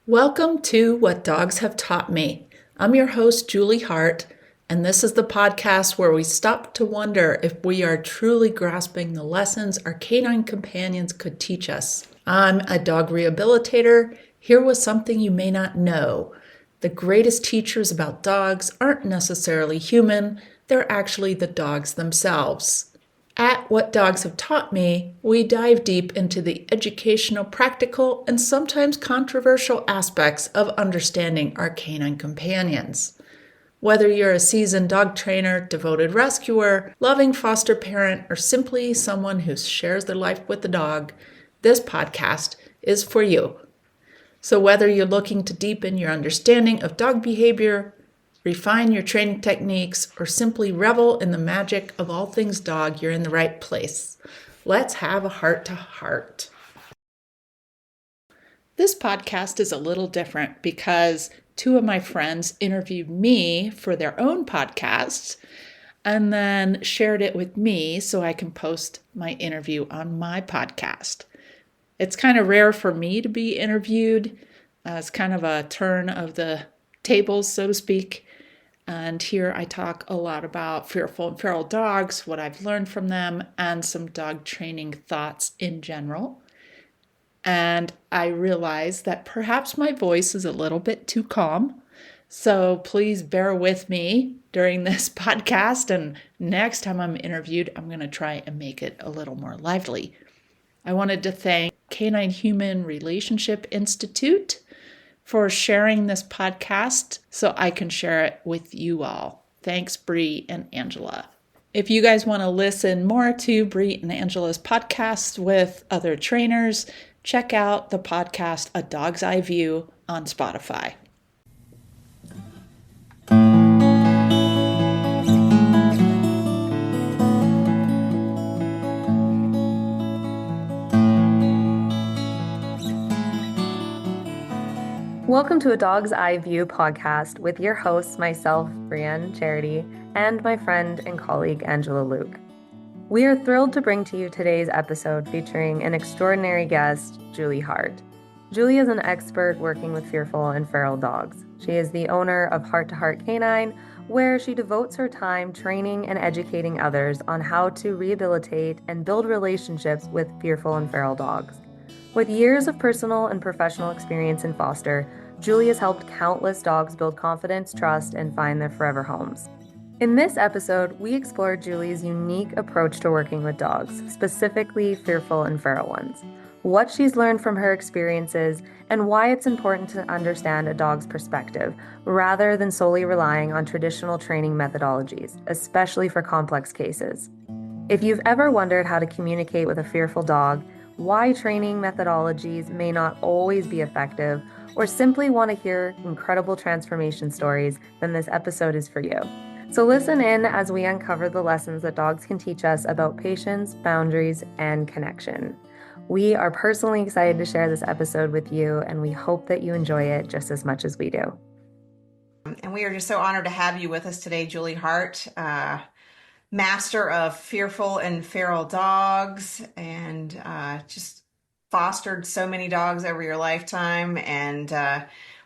Welcome to What Dogs Have Taught Me. I'm your host, Julie Hart, and this is the podcast where we stop to wonder if we are truly grasping the lessons our canine companions could teach us. I'm a dog rehabilitator, here with something you may not know. The greatest teachers about dogs aren't necessarily human, they're actually the dogs themselves. At What Dogs Have Taught Me, we dive deep into the educational, practical, and sometimes controversial aspects of understanding our canine companions. Whether you're a seasoned dog trainer, devoted rescuer, loving foster parent, or simply someone who shares their life with the dog, this podcast is for you. So whether you're looking to deepen your understanding of dog behavior, refine your training techniques, or simply revel in the magic of all things dog, you're in the right place. Let's have a heart-to-heart. This podcast is a little different because two of my friends interviewed me for their own podcasts and then shared it with me so I can post my interview on my podcast. It's kind of rare for me to be interviewed. It's kind of a turn of the tables, so to speak. And here I talk a lot about fearful and feral dogs, what I've learned from them, and some dog training thoughts in general. And I realize that perhaps my voice is a little bit too calm. So please bear with me during this podcast. And next time I'm interviewed, I'm going to try and make it a little more lively. I wanted to thank Canine Human Relationship Institute for sharing this podcast so I can share it with you all. Thanks, Bree and Angela. If you guys want to listen more to Bree and Angela's podcasts with other trainers, check out the podcast A Dog's Eye View on Spotify. Welcome to A Dog's Eye View podcast with your hosts, myself, Brienne Charity, and my friend and colleague, Angela Luke. We are thrilled to bring to you today's episode featuring an extraordinary guest, Julie Hart. Julie is an expert working with fearful and feral dogs. She is the owner of Hart to Hart Canine, where she devotes her time training and educating others on how to rehabilitate and build relationships with fearful and feral dogs. With years of personal and professional experience in foster, Julie has helped countless dogs build confidence, trust, and find their forever homes. In this episode, we explore Julie's unique approach to working with dogs, specifically fearful and feral ones, what she's learned from her experiences, and why it's important to understand a dog's perspective, rather than solely relying on traditional training methodologies, especially for complex cases. If you've ever wondered how to communicate with a fearful dog, why training methodologies may not always be effective, or simply want to hear incredible transformation stories, then this episode is for you. So listen in as we uncover the lessons that dogs can teach us about patience, boundaries, and connection. We are personally excited to share this episode with you, and we hope that you enjoy it just as much as we do. And we are just so honored to have you with us today, Julie Hart, master of fearful and feral dogs, and just fostered so many dogs over your lifetime. And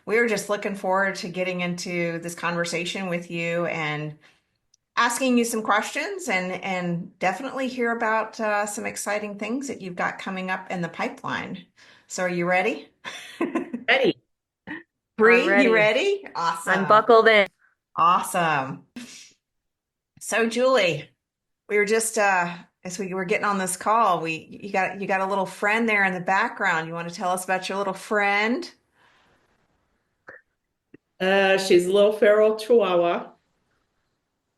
we are just looking forward to getting into this conversation with you and asking you some questions and definitely hear about some exciting things that you've got coming up in the pipeline. So are you ready? Ready? Bree, you ready? Awesome. I'm buckled in. Awesome. So Julie, we were just as we were getting on this call, you got a little friend there in the background. You want to tell us about your little friend? She's a little feral Chihuahua,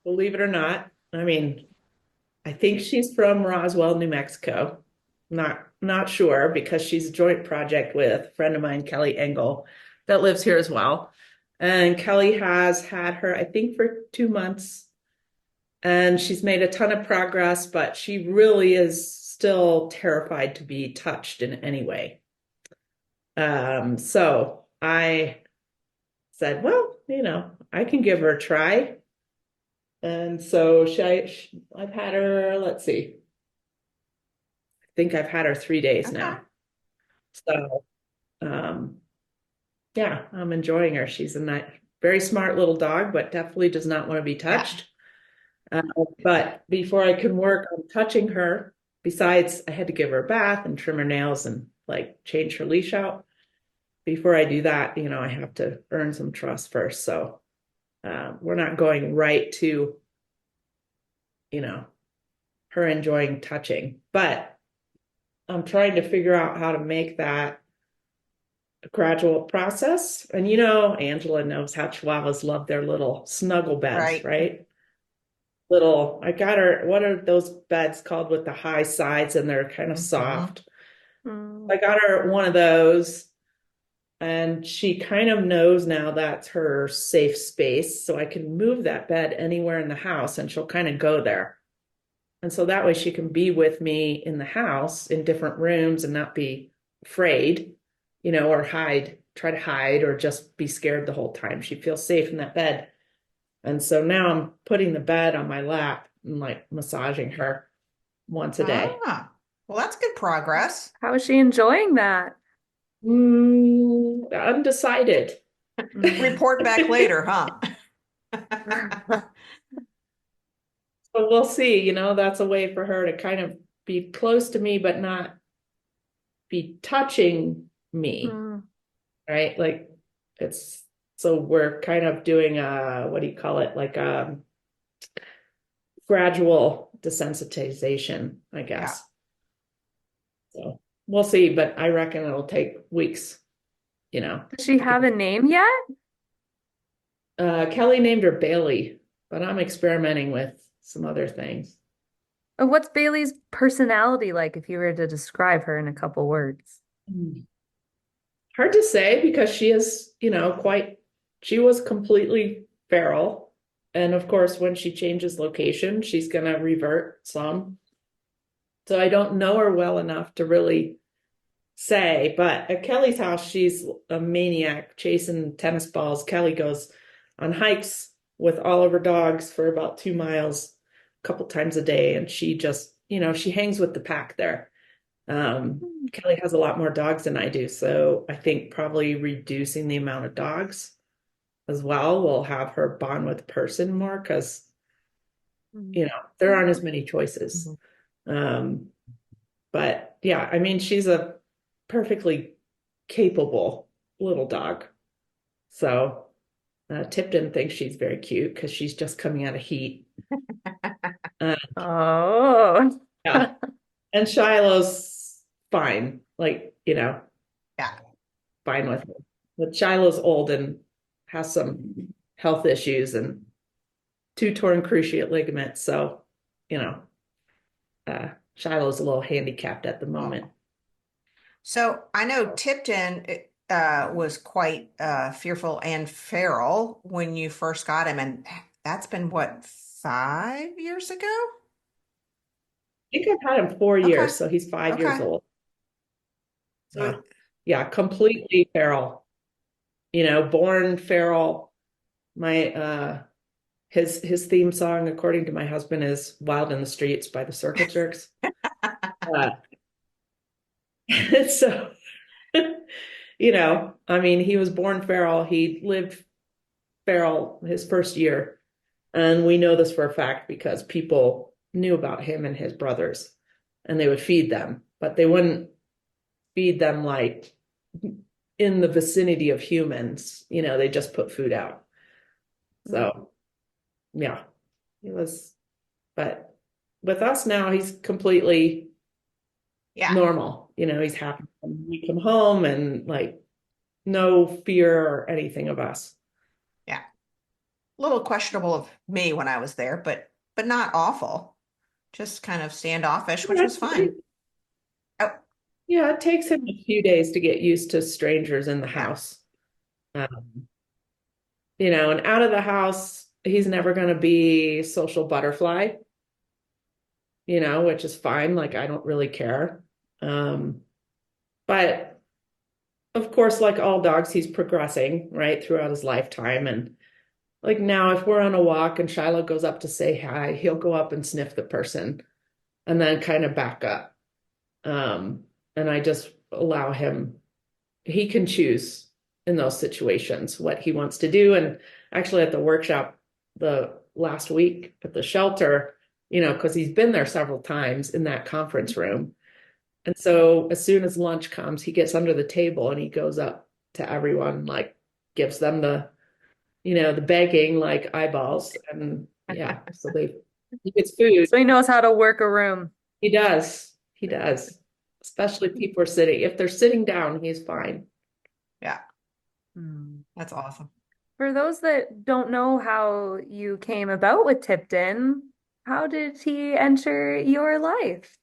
believe it or not. I think she's from Roswell, New Mexico. Not sure because she's a joint project with a friend of mine, Kelly Engel, that lives here as well. And Kelly has had her, I think, for 2 months. And she's made a ton of progress, but she really is still terrified to be touched in any way. So I said, well, I can give her a try. And so I've had her, let's see, I think I've had her 3 days now. So Yeah, I'm enjoying her. She's a very smart little dog, but definitely does not want to be Yeah. touched. Uh, but before I can work on touching her, besides I had to give her a bath and trim her nails and like change her leash out. Before I do that, I have to earn some trust first. So we're not going right to, you know, her enjoying touching, but I'm trying to figure out how to make that a gradual process. And Angela knows how Chihuahuas love their little snuggle beds, Right. right? I got her, what are those beds called with the high sides and they're kind of Hmm. soft? Mm. I got her one of those and she kind of knows now that's her safe space. So I can move that bed anywhere in the house and she'll kind of go there. And so that way she can be with me in the house in different rooms and not be afraid, or try to hide or just be scared the whole time. She feels safe in that bed. And so now I'm putting the bed on my lap and like massaging her once a day. Ah, well, that's good progress. How is she enjoying that? Undecided. Mm. Report back later, huh? So we'll see, that's a way for her to kind of be close to me, but not be touching me, Mm. right? Like it's so we're kind of doing what do you call it? Like gradual desensitization, I Yeah. guess. So we'll see, but I reckon it'll take weeks, you know. Does she have a name yet? Kelly named her Bailey, but I'm experimenting with some other things. Or what's Bailey's personality like if you were to describe her in a couple words? Hmm. Hard to say because she is, she was completely feral. And of course, when she changes location, she's going to revert some. So I don't know her well enough to really say, but at Kelly's house, she's a maniac chasing tennis balls. Kelly goes on hikes with all of her dogs for about 2 miles a couple times a day. And she just, she hangs with the pack there. Kelly has a lot more dogs than I do. So I think probably reducing the amount of dogs as well will have her bond with the person more because, Mm. there aren't as many choices. Um, but yeah, I mean, she's a perfectly capable little dog. So Tipton thinks she's very cute because she's just coming out of heat. Uh, Oh. yeah. And Shiloh's fine, like, Yeah. fine with her. But Shiloh's old and has some health issues and two torn cruciate ligaments. So, you know, Shiloh's a little handicapped at the moment. Oh. So I know Tipton was quite fearful and feral when you first got him, and that's been what, 5 years ago? I think I've had him 4 years, Okay. so he's 5 years Okay. old. So Yeah, completely feral. Born feral. My his theme song, according to my husband, is "Wild in the Streets" by the Circle Jerks. Uh, so, I mean, he was born feral. He lived feral his first year, and we know this for a fact because people knew about him and his brothers, and they would feed them, but they wouldn't feed them like in the vicinity of humans. They just put food out. So, yeah, he was, but with us now, he's completely yeah, normal. He's happy when we come home and like no fear or anything of us. yeah. A little questionable of me when I was there, but not awful. Just kind of standoffish, which Yeah, was fine. Oh, yeah, it takes him a few days to get used to strangers in the yeah, house. Um, and out of the house, he's never going to be social butterfly, which is fine. Like, I don't really care. Um, but of course, like all dogs, he's progressing right throughout his lifetime. And like now, if we're on a walk and Shiloh goes up to say hi, he'll go up and sniff the person and then kind of back up. And I just allow him, he can choose. in those situations, what he wants to do. And actually at the workshop the last week at the shelter, because he's been there several times in that conference room. And so as soon as lunch comes, he gets under the table and he goes up to everyone, like gives them the begging like eyeballs. And yeah, so he gets food. So he knows how to work a room. He does. He does. Especially if people are sitting. If they're sitting down, he's fine. Yeah, Hmm. that's awesome. For those that don't know how you came about with Tipton, how did he enter your life?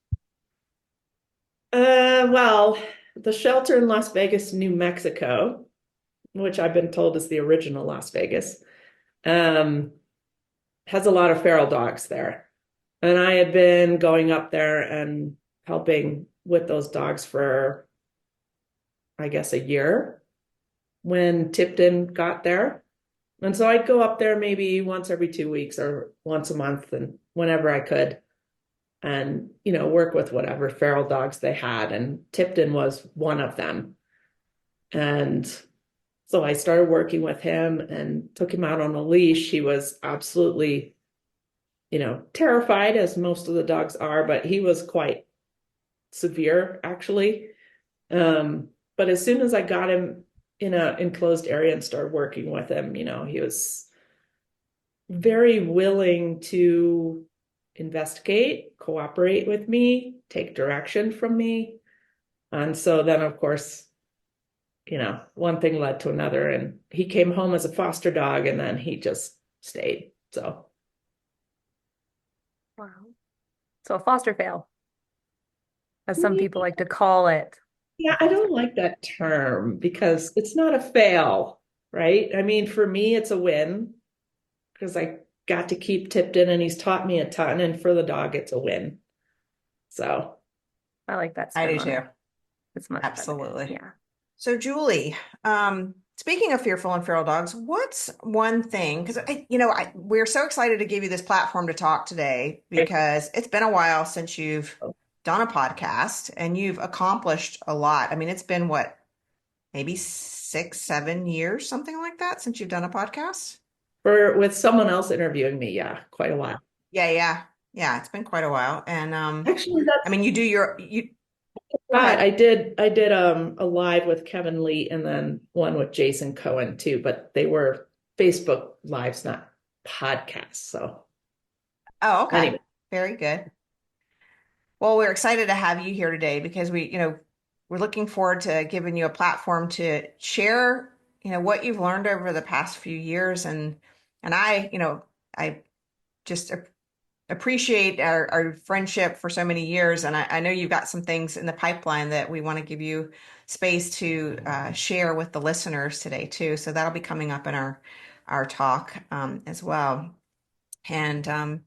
Well, the shelter in Las Vegas, New Mexico, which I've been told is the original Las Vegas, um, has a lot of feral dogs there. And I had been going up there and helping with those dogs for, I guess, a year when Tipton got there. And so I'd go up there maybe once every 2 weeks or once a month and whenever I could and, work with whatever feral dogs they had. And Tipton was one of them. And so I started working with him and took him out on a leash. He was absolutely, terrified, as most of the dogs are, but he was quite severe, actually. But as soon as I got him in an enclosed area and started working with him, he was very willing to investigate, cooperate with me, take direction from me. And so then, of course, one thing led to another, and he came home as a foster dog, and then he just stayed. So, Wow. So a foster fail, as some people like to call it. yeah, I don't like that term because it's not a fail, right? I mean, for me, it's a win because I got to keep Tipton and he's taught me a ton, and for the dog, it's a win. So, I like that I spin do on too. it. It's much better. Absolutely. Yeah. So, Julie, speaking of fearful and feral dogs, what's one thing? Because we're so excited to give you this platform to talk today because it's been a while since you've done a podcast and you've accomplished a lot. I mean, it's been what, maybe 6, 7 years, something like that, since you've done a podcast? with someone else interviewing me, yeah, quite a while. Yeah. It's been quite a while. And Actually, I mean, you do you go right. ahead. I did a live with Kevin Lee and then one with Jason Cohen too, but they were Facebook lives, not podcasts. So Oh, okay. anyway, Very good. Well, we're excited to have you here today because we're looking forward to giving you a platform to share, what you've learned over the past few years. And I just appreciate our friendship for so many years. And I know you've got some things in the pipeline that we want to give you space to share with the listeners today too. So that'll be coming up in our talk as well. And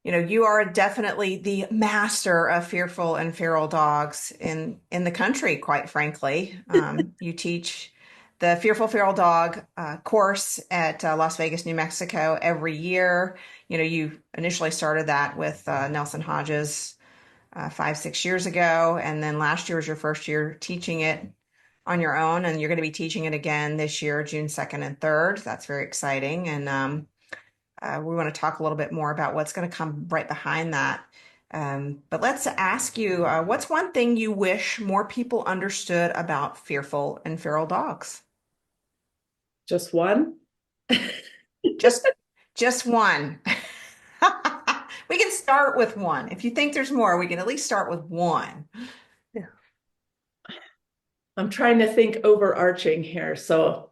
you are definitely the master of fearful and feral dogs in the country, quite frankly. You teach the Fearful Feral Dog course at Las Vegas, New Mexico every year. You initially started that with Nelson Hodges 5, 6 years ago, and then last year was your first year teaching it on your own, and you're going to be teaching it again this year, June 2nd and 3rd. That's very exciting, and we want to talk a little bit more about what's going to come right behind that. But let's ask you, what's one thing you wish more people understood about fearful and feral dogs? just one. Just, just one. We can start with one. If you think there's more, we can at least start with one. Yeah. I'm trying to think overarching here. So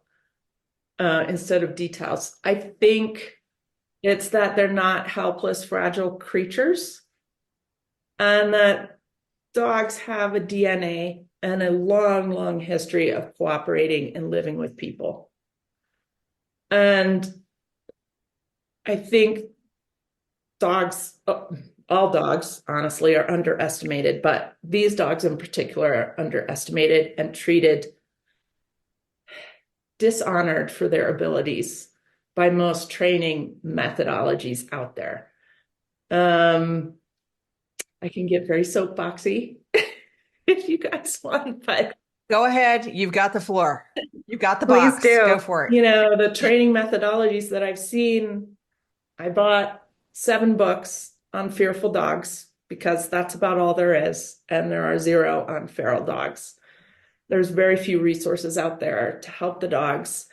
instead of details, I think it's that they're not helpless, fragile creatures, and that dogs have a DNA and a long, long history of cooperating and living with people. And I think dogs, all dogs, honestly, are underestimated, but these dogs in particular are underestimated and treated dishonored for their abilities by most training methodologies out there. I can get very soapboxy if you guys want, but Go ahead. You've got the floor. You got the Please box. Go do. for it. The training methodologies that I've seen, I bought 7 books on fearful dogs because that's about all there is. And there are 0 on feral dogs. There's very few resources out there to help the dogs.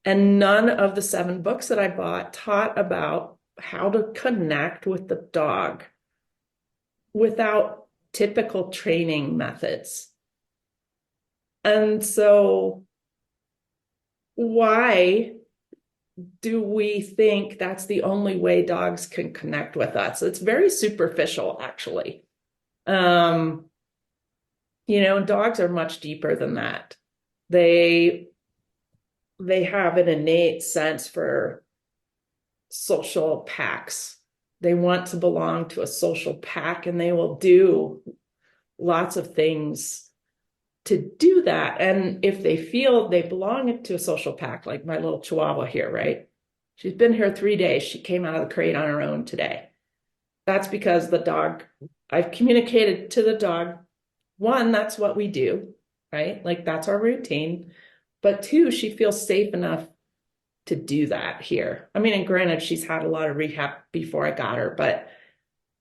And none of the 7 books that I bought taught about how to connect with the dog without typical training methods. And so why do we think that's the only way dogs can connect with us? It's very superficial, actually. Dogs are much deeper than that. They have an innate sense for social packs. They want to belong to a social pack, and they will do lots of things to do that. And if they feel they belong to a social pack, like my little Chihuahua here, right? She's been here 3 days. She came out of the crate on her own today. That's because the dog, I've communicated to the dog, 1, that's what we do, right? Like that's our routine. But 2, she feels safe enough to do that here. I mean, and granted, she's had a lot of rehab before I got her, but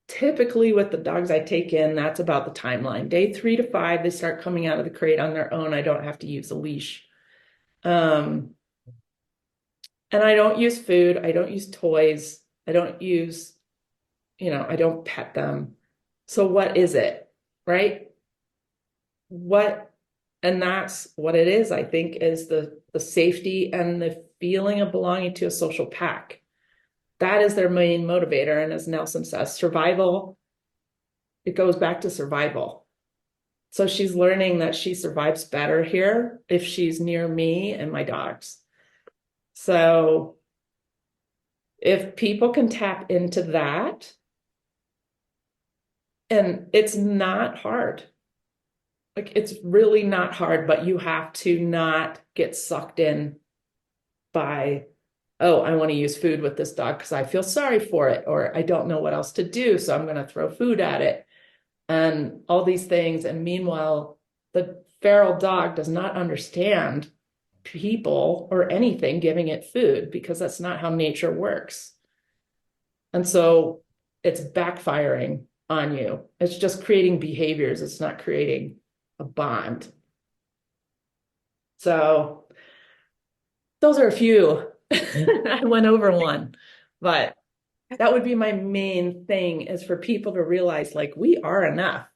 typically with the dogs I take in, that's about the timeline. Day 3 to 5, they start coming out of the crate on their own. I don't have to use a leash. And I don't use food. I don't use toys. I don't use, I don't pet them. So what is it, right? And that's what it is, I think, is the safety and the feeling of belonging to a social pack. That is their main motivator. And as Nelson says, survival, it goes back to survival. So she's learning that she survives better here if she's near me and my dogs. So if people can tap into that, and it's not hard. Like it's really not hard, but you have to not get sucked in by, oh, I want to use food with this dog because I feel sorry for it, or I don't know what else to do, so I'm going to throw food at it, and all these things. And meanwhile, the feral dog does not understand people or anything giving it food because that's not how nature works. And so it's backfiring on you. It's just creating behaviors. It's not creating a bond. So those are a few. I went over one, but that would be my main thing, is for people to realize, like, we are enough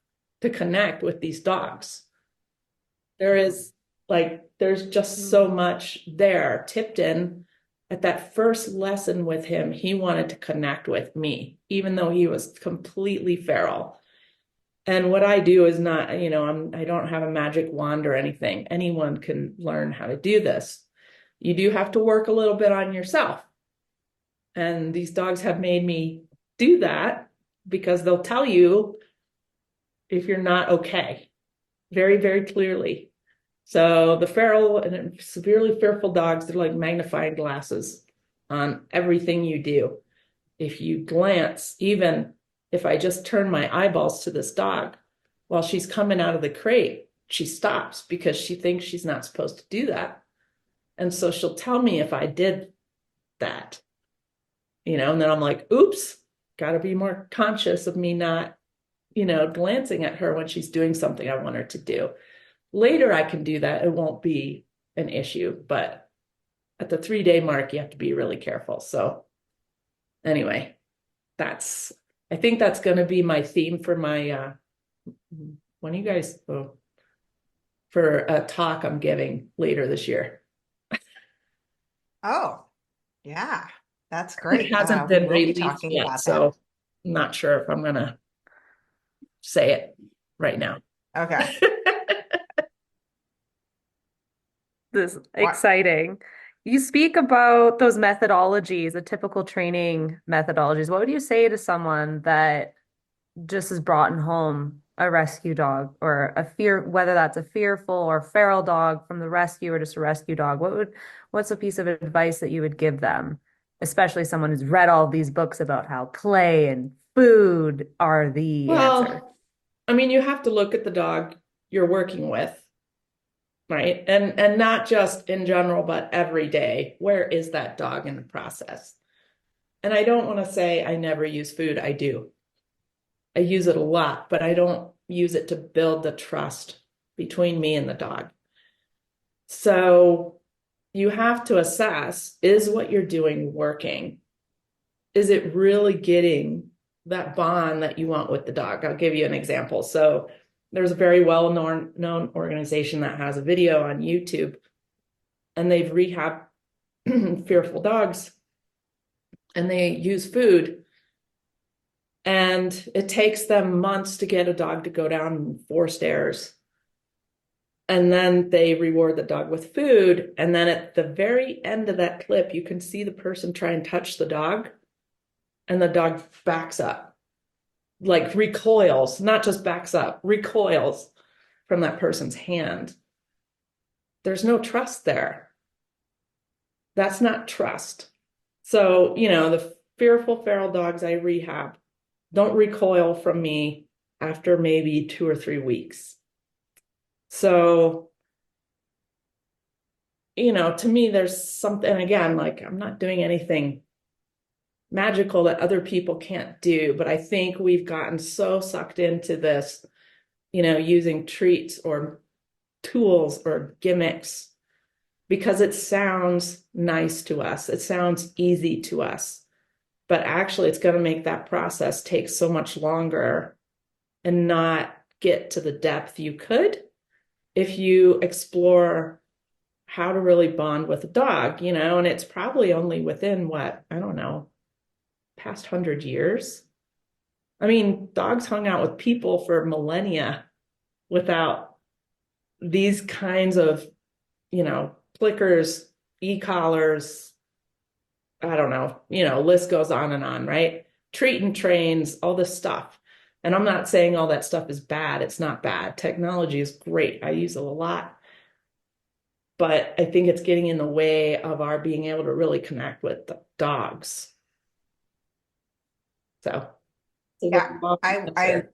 to connect with these dogs. There's just so much there. Tipton, at that first lesson with him, he wanted to connect with me, even though he was completely feral. And what I do is not, I don't have a magic wand or anything. Anyone can learn how to do this. You do have to work a little bit on yourself. And these dogs have made me do that because they'll tell you if you're not okay, very, very clearly. So the feral and severely fearful dogs, they're like magnifying glasses on everything you do. If you glance, even if I just turn my eyeballs to this dog while she's coming out of the crate, she stops because she thinks she's not supposed to do that. And so she'll tell me if I did that, and then I'm like, oops, got to be more conscious of me not, glancing at her when she's doing something I want her to do. Later, I can do that. It won't be an issue, but at the 3-day mark, you have to be really careful. So anyway, I think that's going to be my theme for my, when you guys, for a talk I'm giving later this year. Oh, yeah, that's great. It hasn't We been will be released talking yet, about so I'm not sure if I'm going to say it right now. that. Okay. This is exciting. You speak about those methodologies, the typical training methodologies. What would you say to someone that just has brought home a rescue dog, or whether that's a fearful or feral dog from the rescue or just a rescue dog? What's a piece of advice that you would give them, especially someone who's read all these books about how play and food are the answer? Well, I mean, you have to look at the dog you're working with. right? And not just in general, but every day. Where is that dog in the process? And I don't want to say I never use food. I do. I use it a lot, but I don't use it to build the trust between me and the dog. So you have to assess, is what you're doing working? Is it really getting that bond that you want with the dog? I'll give you an example. So there's a very well-known organization that has a video on YouTube, and they've rehabbed fearful dogs, and they use food. And it takes them months to get a dog to go down 4 stairs. And then they reward the dog with food. And then at the very end of that clip, you can see the person try and touch the dog, and the dog backs up, like recoils, not just backs up, recoils from that person's hand. There's no trust there. That's not trust. So, the fearful feral dogs I rehab don't recoil from me after maybe 2 or 3 weeks. So, to me, there's something, again, like I'm not doing anything magical that other people can't do, but I think we've gotten so sucked into this, using treats or tools or gimmicks because it sounds nice to us. It sounds easy to us, but actually it's going to make that process take so much longer and not get to the depth you could if you explore how to really bond with a dog, and it's probably only within what, I don't know, past 100 years. I mean, dogs hung out with people for millennia without these kinds of, clickers, e-collars, I don't know, list goes on and on, right? Treat and trains, all this stuff. And I'm not saying all that stuff is bad. It's not bad. Technology is great. I use it a lot. But I think it's getting in the way of our being able to really connect with the dogs. So Yeah, I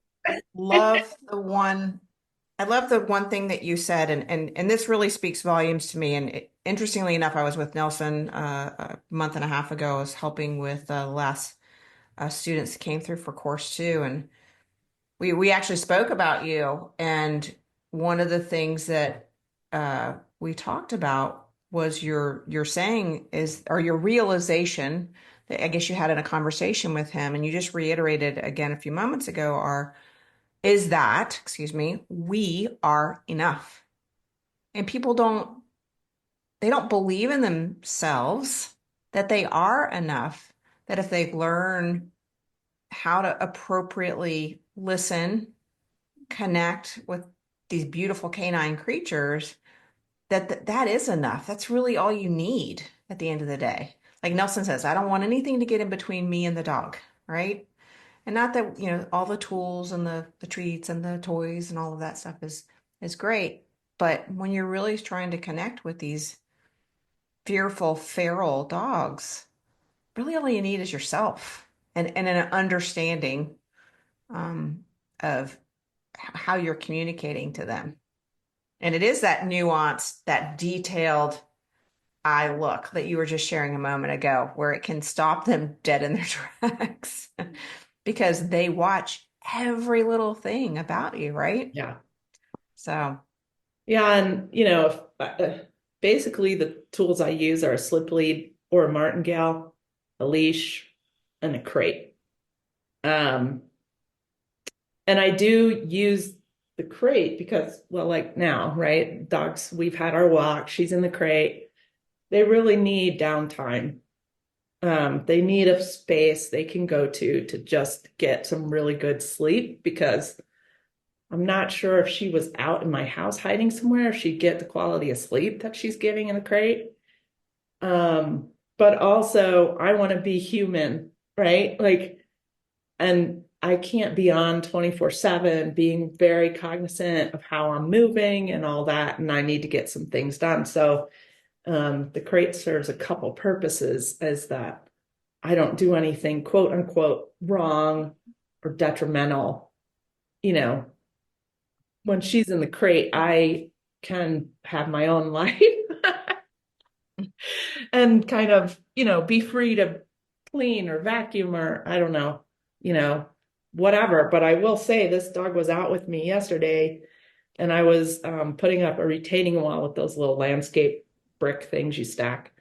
love the one thing that you said, and this really speaks volumes to me. And interestingly enough, I was with Nelson a month and a half ago. I was helping with the last students that came through for course 2, and we actually spoke about you. And one of the things that we talked about was your saying is, or your realization that I guess you had in a conversation with him, and you just reiterated again a few moments ago, is that, excuse me, we are enough. And people they don't believe in themselves that they are enough, that if they learn how to appropriately listen, connect with these beautiful canine creatures, that is enough. That's really all you need at the end of the day. Like Nelson says, I don't want anything to get in between me and the dog, right? And not that, all the tools and the treats and the toys and all of that stuff is great. But when you're really trying to connect with these fearful, feral dogs, really all you need is yourself and an understanding of how you're communicating to them. And it is that nuance, that detailed eye look that you were just sharing a moment ago, where it can stop them dead in their tracks because they watch every little thing about you, right? Yeah. So, Yeah. And, basically the tools I use are a slip lead or a martingale, a leash, and a crate. And I do use the crate because, well, like now, right? Dogs, we've had our walk, she's in the crate. They really need downtime. They need a space they can go to just get some really good sleep, because I'm not sure if she was out in my house hiding somewhere, if she'd get the quality of sleep that she's getting in the crate. But also I want to be human, right? Like, and I can't be on 24/7, being very cognizant of how I'm moving and all that. And I need to get some things done. So the crate serves a couple purposes, as that I don't do anything quote unquote wrong or detrimental. You know, when she's in the crate, I can have my own life and kind of, be free to clean or vacuum or I don't know, whatever. But I will say this dog was out with me yesterday and I was putting up a retaining wall with those little landscape brick things you stack.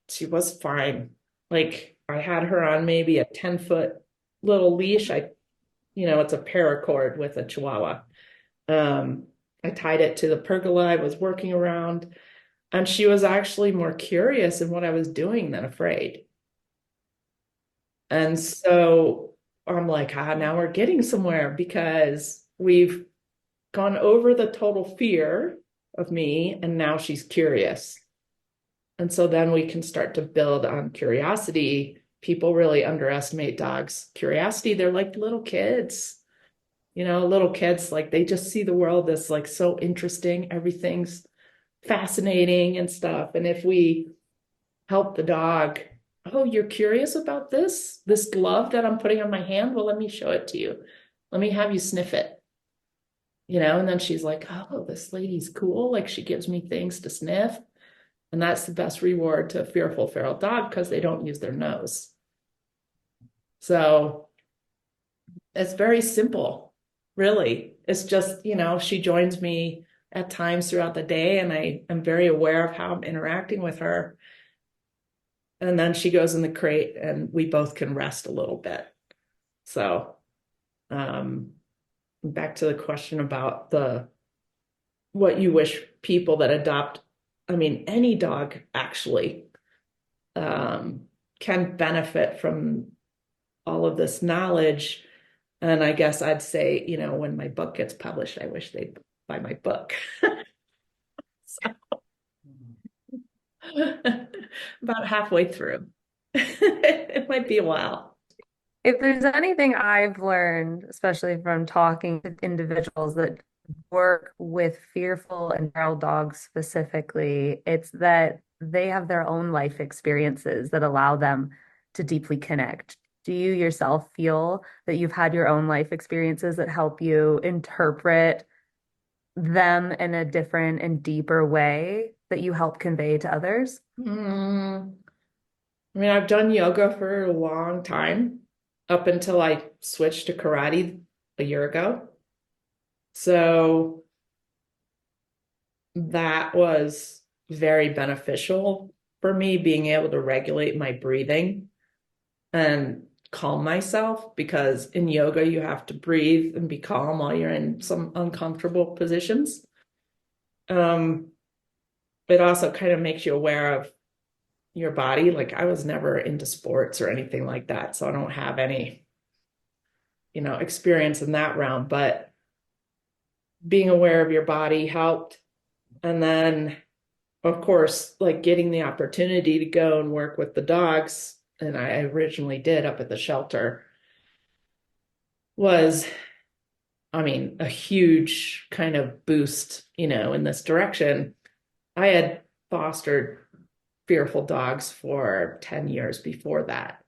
She was fine. Like I had her on maybe a 10-foot little leash. It's a paracord with a Chihuahua. Um, I tied it to the pergola I was working around, and she was actually more curious in what I was doing than afraid. And so I'm like, now we're getting somewhere because we've gone over the total fear of me, and now she's curious. And so then we can start to build on curiosity. People really underestimate dogs' curiosity. They're like little kids, little kids, like they just see the world as like so interesting. Everything's fascinating and stuff. And if we help the dog, oh, you're curious about this glove that I'm putting on my hand? Well, let me show it to you. Let me have you sniff it. And then she's like, oh, this lady's cool. Like she gives me things to sniff. And that's the best reward to a fearful feral dog because they don't use their nose. So it's very simple, really. It's just, she joins me at times throughout the day and I am very aware of how I'm interacting with her. And then she goes in the crate and we both can rest a little bit. So back to the question about what you wish people that adopt, I mean, any dog actually can benefit from all of this knowledge. And I guess I'd say, when my book gets published, I wish they'd buy my book. About halfway through. It might be a while. If there's anything I've learned, especially from talking to individuals that work with fearful and feral dogs specifically, it's that they have their own life experiences that allow them to deeply connect. Do you yourself feel that you've had your own life experiences that help you interpret them in a different and deeper way that you help convey to others? I mean, I've done yoga for a long time, up until I switched to karate a year ago. So that was very beneficial for me, being able to regulate my breathing and calm myself, because in yoga you have to breathe and be calm while you're in some uncomfortable positions. It also kind of makes you aware of your body. Like I was never into sports or anything like that, so I don't have any, experience in that realm, but being aware of your body helped. And then, of course, like getting the opportunity to go and work with the dogs, and I originally did up at the shelter, was, I mean, a huge kind of boost, in this direction. I had fostered fearful dogs for 10 years before that.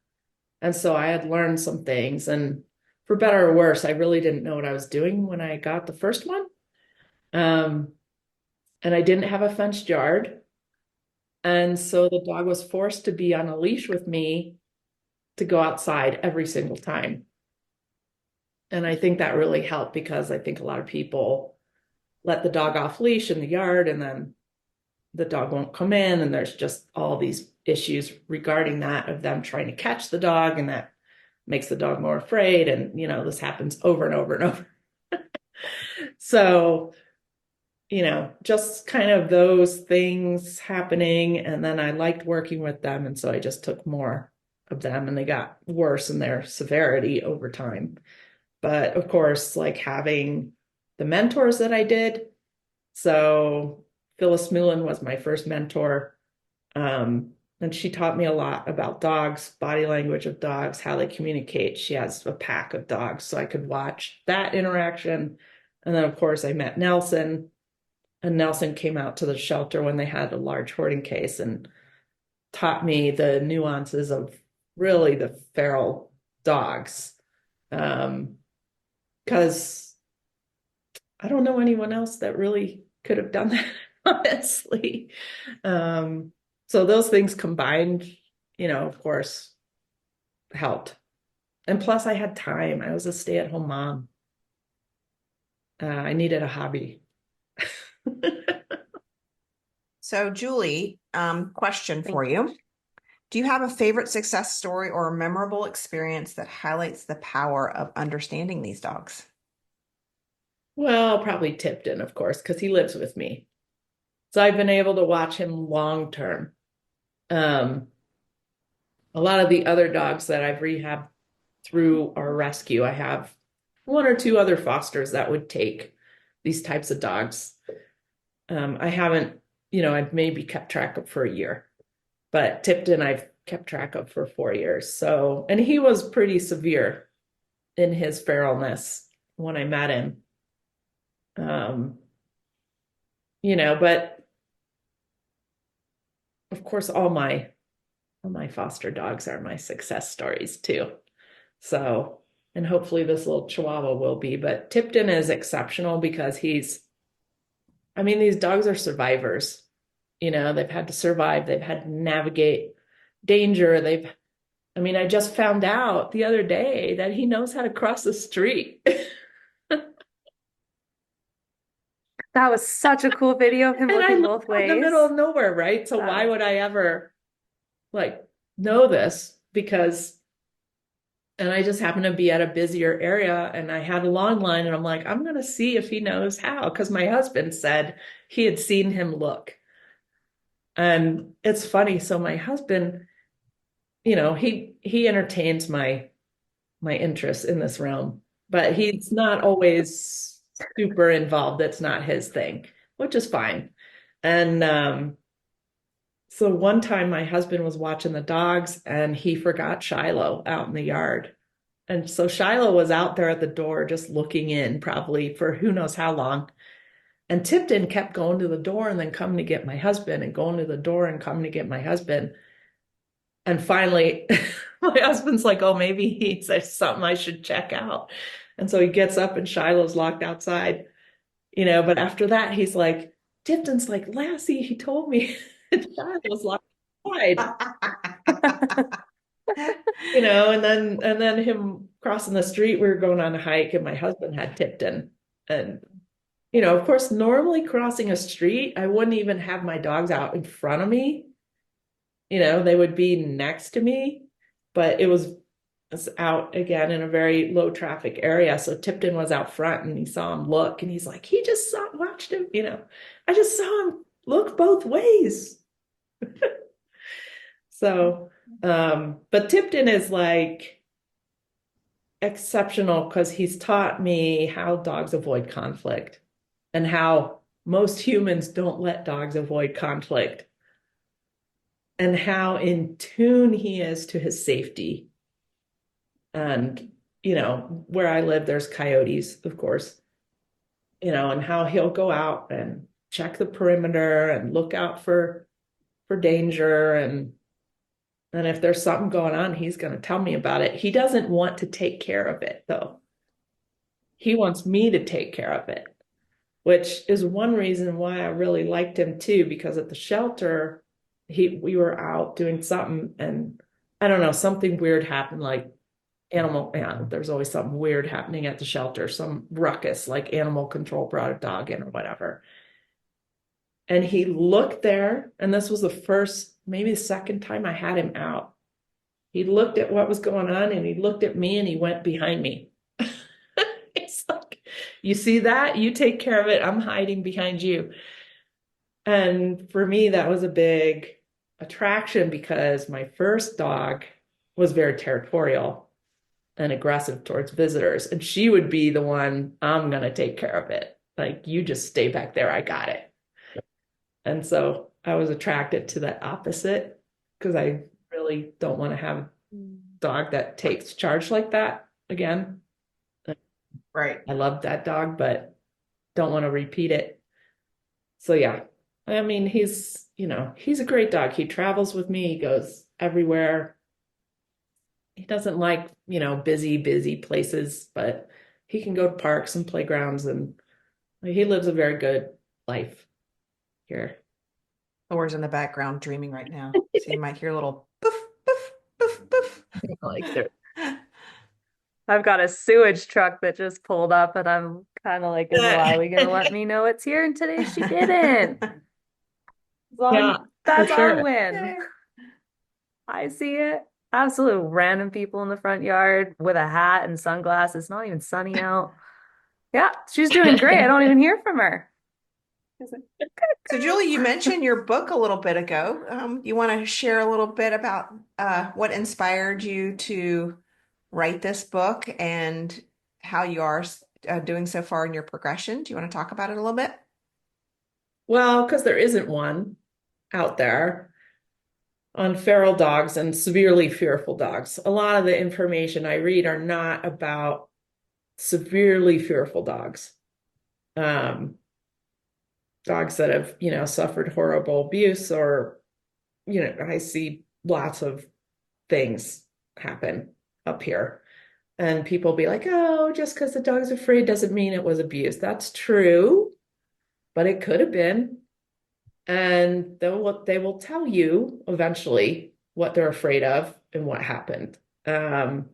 And so I had learned some things, and for better or worse, I really didn't know what I was doing when I got the first one. And I didn't have a fenced yard. And so the dog was forced to be on a leash with me to go outside every single time. And I think that really helped, because I think a lot of people let the dog off leash in the yard and then the dog won't come in. And there's just all these issues regarding that, of them trying to catch the dog, and that makes the dog more afraid. And, this happens over and over and over. So, just kind of those things happening. And then I liked working with them. And so I just took more of them, and they got worse in their severity over time. But of course, like having the mentors that I did. So Phyllis Mullen was my first mentor. And she taught me a lot about dogs, body language of dogs, how they communicate. She has a pack of dogs, so I could watch that interaction. And then, of course, I met Nelson, and Nelson came out to the shelter when they had a large hoarding case and taught me the nuances of really the feral dogs. Because I don't know anyone else that really could have done that, honestly. So those things combined, of course, helped. And plus I had time. I was a stay-at-home mom. I needed a hobby. So, Julie, question for you. Do you have a favorite success story or a memorable experience that highlights the power of understanding these dogs? Well, probably Tipton, of course, because he lives with me. So I've been able to watch him long term. A lot of the other dogs that I've rehabbed through our rescue, I have one or two other fosters that would take these types of dogs. I haven't, I've maybe kept track of for a year, but Tipton I've kept track of for 4 years. So, and he was pretty severe in his feralness when I met him. But of course, all my foster dogs are my success stories too. So, and hopefully this little Chihuahua will be, but Tipton is exceptional because these dogs are survivors. They've had to survive, they've had to navigate danger. I just found out the other day that he knows how to cross the street. That was such a cool video of him And I looking live both out in the middle ways. of nowhere, right? So why would I ever know this? And I just happened to be at a busier area and I had a long line and I'm like, I'm going to see if he knows how. Because my husband said he had seen him look. And it's funny. So my husband, he entertains my interest in this realm, but he's not always super involved. That's not his thing, which is fine. And so one time my husband was watching the dogs and he forgot Shiloh out in the yard. And so Shiloh was out there at the door just looking in probably for who knows how long. And Tipton kept going to the door and then coming to get my husband and going to the door and coming to get my husband. And finally, my husband's like, oh, maybe he says something I should check out. And so he gets up and Shiloh's locked outside, but after that, he's like, Tipton's like, Lassie, he told me Shiloh's locked outside. And then him crossing the street, we were going on a hike and my husband had Tipton. And, of course, normally crossing a street, I wouldn't even have my dogs out in front of me. They would be next to me, but it was out again in a very low traffic area. So Tipton was out front and he saw him look and he's like, he just watched him, I just saw him look both ways. So, but Tipton is like exceptional because he's taught me how dogs avoid conflict and how most humans don't let dogs avoid conflict and how in tune he is to his safety. And, where I live, there's coyotes, of course, and how he'll go out and check the perimeter and look out for danger. And if there's something going on, he's going to tell me about it. He doesn't want to take care of it, though. He wants me to take care of it, which is one reason why I really liked him too, because at the shelter, we were out doing something and I don't know, something weird happened, like there's always something weird happening at the shelter, some ruckus, like animal control brought a dog in or whatever. And he looked there, and this was the first, maybe the second time I had him out. He looked at what was going on and he looked at me and he went behind me. It's like, you see that? You take care of it. I'm hiding behind you. And for me, that was a big attraction because my first dog was very territorial and aggressive towards visitors. And she would be the one, I'm going to take care of it. Like, you just stay back there. I got it. And so I was attracted to that opposite because I really don't want to have a dog that takes charge like that again. Right. I love that dog, but don't want to repeat it. So yeah, he's a great dog. He travels with me. He goes everywhere. He doesn't like, busy places, but he can go to parks and playgrounds and he lives a very good life here. Laura's in the background dreaming right now. So you might hear a little poof, poof, poof, poof. Like there. I've got a sewage truck that just pulled up, and I'm kind of like, is Lily gonna let me know it's here? And today she didn't. Yeah, That's for our sure. win. I see it. Absolute random people in the front yard with a hat and sunglasses. Not even sunny out. Yeah, she's doing great. I don't even hear from her. So, Julie, you mentioned your book a little bit ago. You want to share a little bit about what inspired you to write this book and how you are doing so far in your progression? Do you want to talk about it a little bit? Well, because there isn't one out there on feral dogs and severely fearful dogs. A lot of the information I read are not about severely fearful dogs. Dogs that have, suffered horrible abuse, or, I see lots of things happen up here. And people be like, oh, just because the dog's afraid doesn't mean it was abuse. That's true, but it could have been. And they will tell you eventually what they're afraid of and what happened. And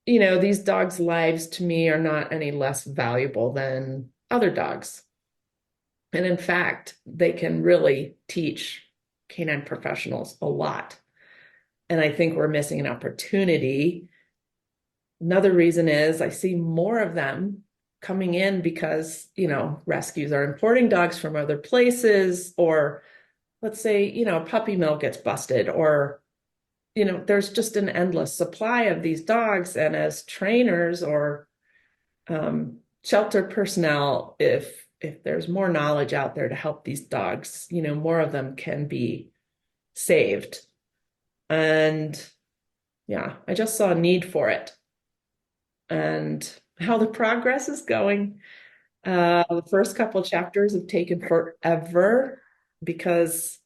these dogs' lives to me are not any less valuable than other dogs. And in fact, they can really teach canine professionals a lot. And I think we're missing an opportunity. Another reason is I see more of them coming in because, rescues are importing dogs from other places, or let's say, a puppy mill gets busted, or, there's just an endless supply of these dogs. And as trainers or shelter personnel, if there's more knowledge out there to help these dogs, more of them can be saved. And yeah, I just saw a need for it. And how the progress is going. The first couple chapters have taken forever because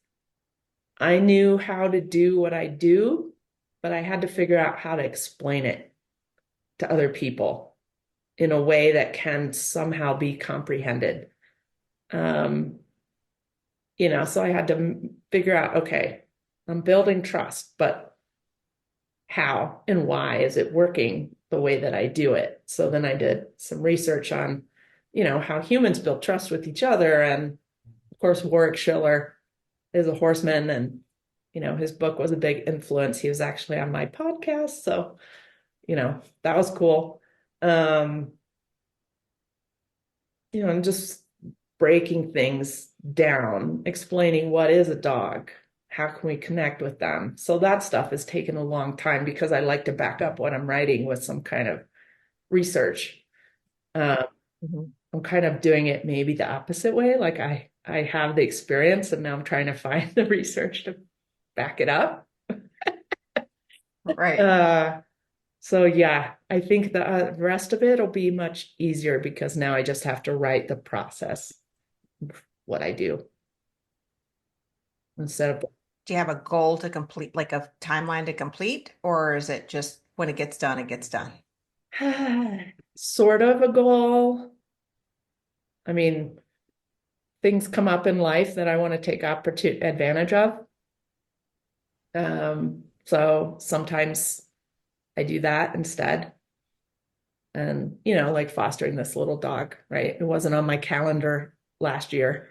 I knew how to do what I do, but I had to figure out how to explain it to other people in a way that can somehow be comprehended. So I had to figure out, okay, I'm building trust, but how and why is it working the way that I do it? So then I did some research on, how humans build trust with each other. And of course, Warwick Schiller is a horseman, and, his book was a big influence. He was actually on my podcast. So, that was cool. And just breaking things down, explaining what is a dog, how can we connect with them. So that stuff has taken a long time because I like to back up what I'm writing with some kind of research. I'm kind of doing it maybe the opposite way. Like I have the experience and now I'm trying to find the research to back it up. Right. So yeah, I think the rest of it will be much easier because now I just have to write the process of what I do instead of. Do you have a goal to complete, like a timeline to complete, or is it just when it gets done, it gets done? Sort of a goal. I mean, things come up in life that I want to take advantage of. So sometimes I do that instead. And, like fostering this little dog, right? It wasn't on my calendar last year.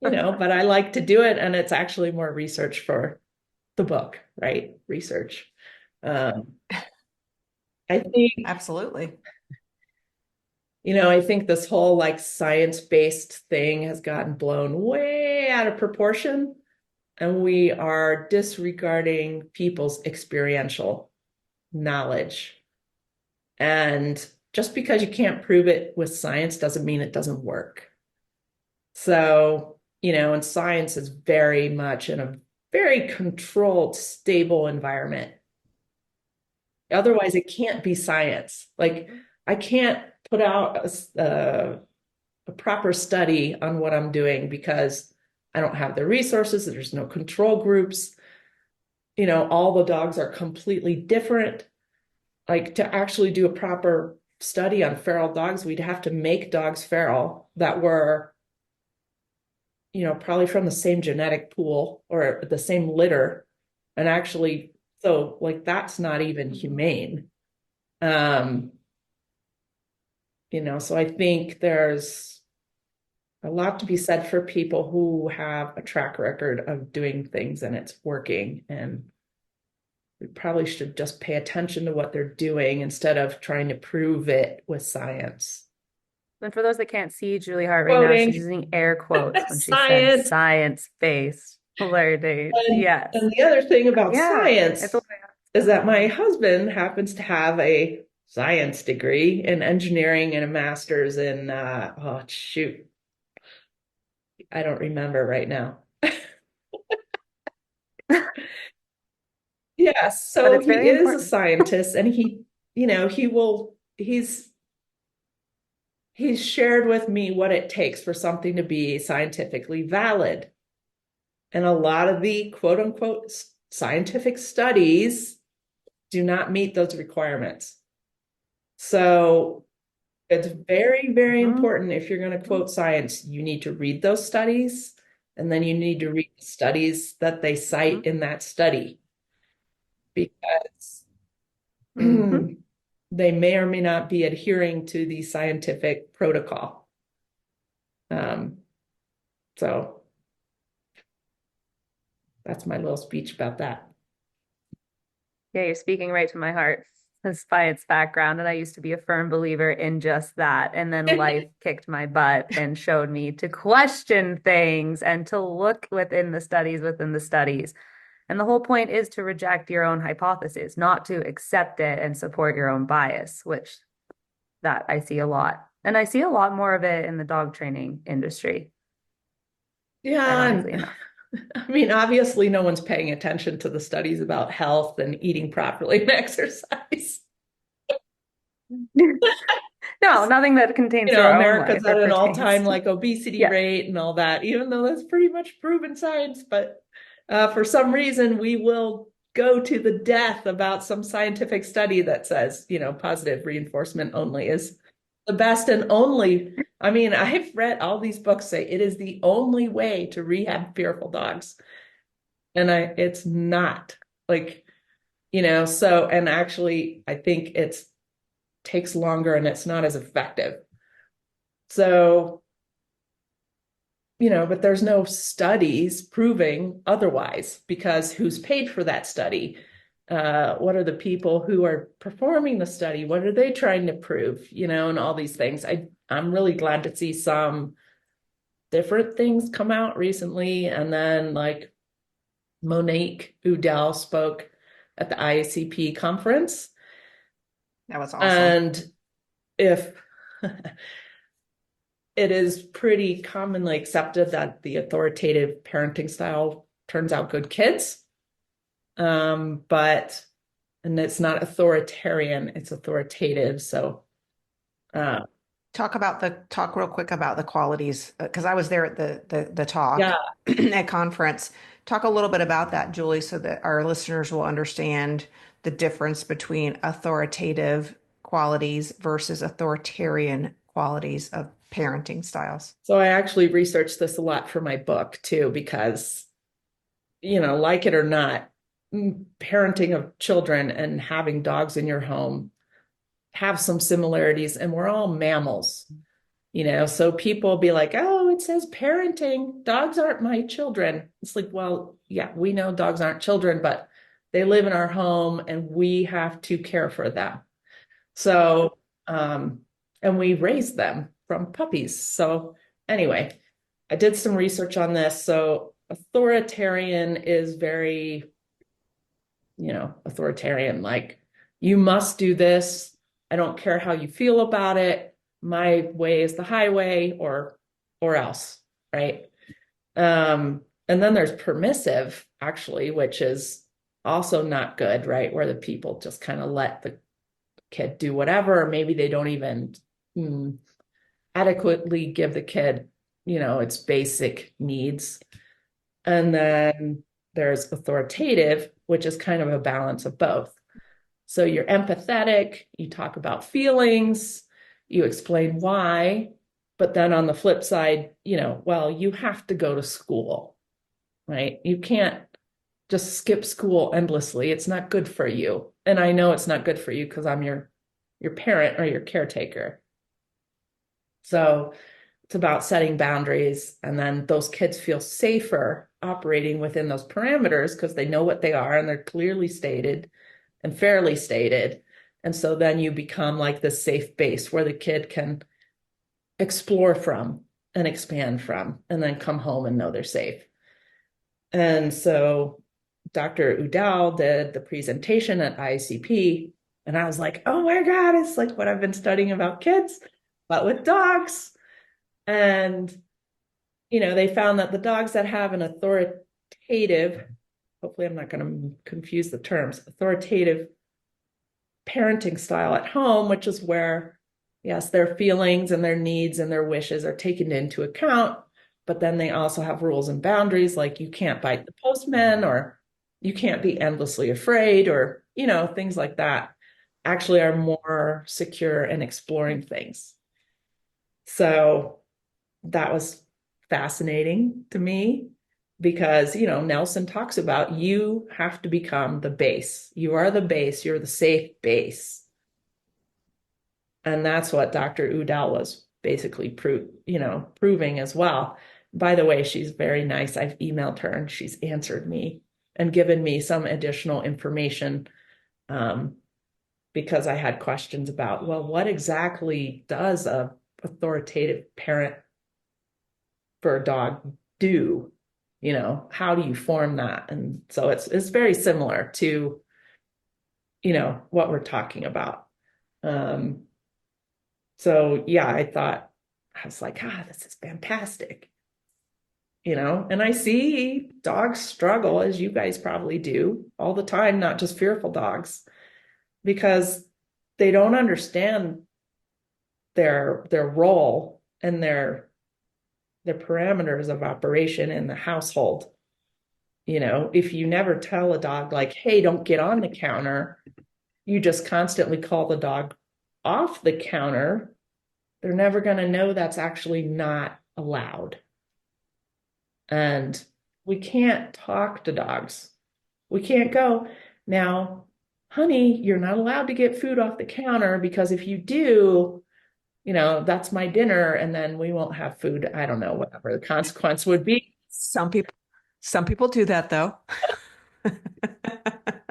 But I like to do it. And it's actually more research for the book, right? Research. I think, Absolutely. I think this whole like science-based thing has gotten blown way out of proportion. And we are disregarding people's experiential knowledge. And just because you can't prove it with science doesn't mean it doesn't work. So, and science is very much in a very controlled, stable environment. Otherwise, it can't be science. Like, I can't put out a proper study on what I'm doing because I don't have the resources. There's no control groups. All the dogs are completely different. like to actually do a proper study on feral dogs, we'd have to make dogs feral that were, probably from the same genetic pool or the same litter. And actually, so like that's not even humane. Um, so I think there's a lot to be said for people who have a track record of doing things and it's working. And we probably should just pay attention to what they're doing instead of trying to prove it with science. And for those that can't see Julie Hart right now, Quoting she's using air quotes when she said science. science-based validate. Yes. And the other thing about Yeah. science is that my husband happens to have a science degree in engineering and a master's in, oh, shoot, I don't remember right now. Yes, But so it's very he is a important. scientist and he's shared with me what it takes for something to be scientifically valid. And a lot of the quote unquote scientific studies do not meet those requirements. So it's very, very important if you're going to quote science, you need to read those studies and then you need to read the studies that they cite in that study because they may or may not be adhering to the scientific protocol. So that's my little speech about that. Yeah, you're speaking right to my heart. Despite its background, and I used to be a firm believer in just that. And then life kicked my butt and showed me to question things and to look within the studies. And the whole point is to reject your own hypothesis, not to accept it and support your own bias, which that I see a lot. And I see a lot more of it in the dog training industry, ironically Yeah. enough. I mean, obviously, no one's paying attention to the studies about health and eating properly and exercise. No, nothing that contains their own life America's at or an pertains all-time to. like obesity Yeah. rate and all that, even though that's pretty much proven science. But for some reason, we will go to the death about some scientific study that says, positive reinforcement only is the best and only. I mean, I've read all these books say it is the only way to rehab fearful dogs. And it's not like, so, and actually, I think it's takes longer and it's not as effective. So, but there's no studies proving otherwise because who's paid for that study? What are the people who are performing the study? What are they trying to prove? And all these things. I'm really glad to see some different things come out recently. And then like Monique Udell spoke at the IACP conference. That was awesome. And if it is pretty commonly accepted that the authoritative parenting style turns out good kids. But it's not authoritarian, it's authoritative. So talk real quick about the qualities because I was there at the talk yeah. at conference. Talk a little bit about that, Julie, so that our listeners will understand the difference between authoritative qualities versus authoritarian qualities of parenting styles. So I actually researched this a lot for my book too, because, like it or not, parenting of children and having dogs in your home have some similarities, and we're all mammals, so people be like, oh, it says parenting, dogs aren't my children. It's like, well, yeah, we know dogs aren't children, but they live in our home and we have to care for them. So, and we raise them from puppies. So anyway, I did some research on this. So authoritarian is very, authoritarian, like you must do this. I don't care how you feel about it. My way is the highway or else, right? And then there's permissive, actually, which is also not good, right? Where the people just kind of let the kid do whatever, or maybe they don't even adequately give the kid, its basic needs. And then there's authoritative, which is kind of a balance of both. So you're empathetic, you talk about feelings, you explain why, but then on the flip side, well, you have to go to school, right? You can't just skip school endlessly. It's not good for you. And I know it's not good for you because I'm your parent or your caretaker. So it's about setting boundaries, and then those kids feel safer operating within those parameters because they know what they are and they're clearly stated and fairly stated. And so then you become like this safe base where the kid can explore from and expand from, and then come home and know they're safe. And so Dr. Udall did the presentation at ICP, and I was like, oh my God, it's like what I've been studying about kids, but with dogs. And, they found that the dogs that have an authoritative, hopefully I'm not going to confuse the terms, authoritative parenting style at home, which is where, yes, their feelings and their needs and their wishes are taken into account, but then they also have rules and boundaries, like you can't bite the postman, or you can't be endlessly afraid, or, things like that, actually are more secure in exploring things. So that was fascinating to me because, Nelson talks about you have to become the base. You are the base, you're the safe base. And that's what Dr. Udall was basically proving as well. By the way, she's very nice. I've emailed her and she's answered me and given me some additional information because I had questions about, well, what exactly does a authoritative parent for a dog do? How do you form that? And so it's very similar to, what we're talking about. So yeah, I was like, this is fantastic. And I see dogs struggle, as you guys probably do all the time, not just fearful dogs, because they don't understand their role and their parameters of operation in the household. If you never tell a dog like, hey, don't get on the counter, you just constantly call the dog off the counter, they're never going to know that's actually not allowed. And we can't talk to dogs. We can't go, now, honey, you're not allowed to get food off the counter because if you do, that's my dinner and then we won't have food. I don't know, whatever the consequence would be. Some people do that though.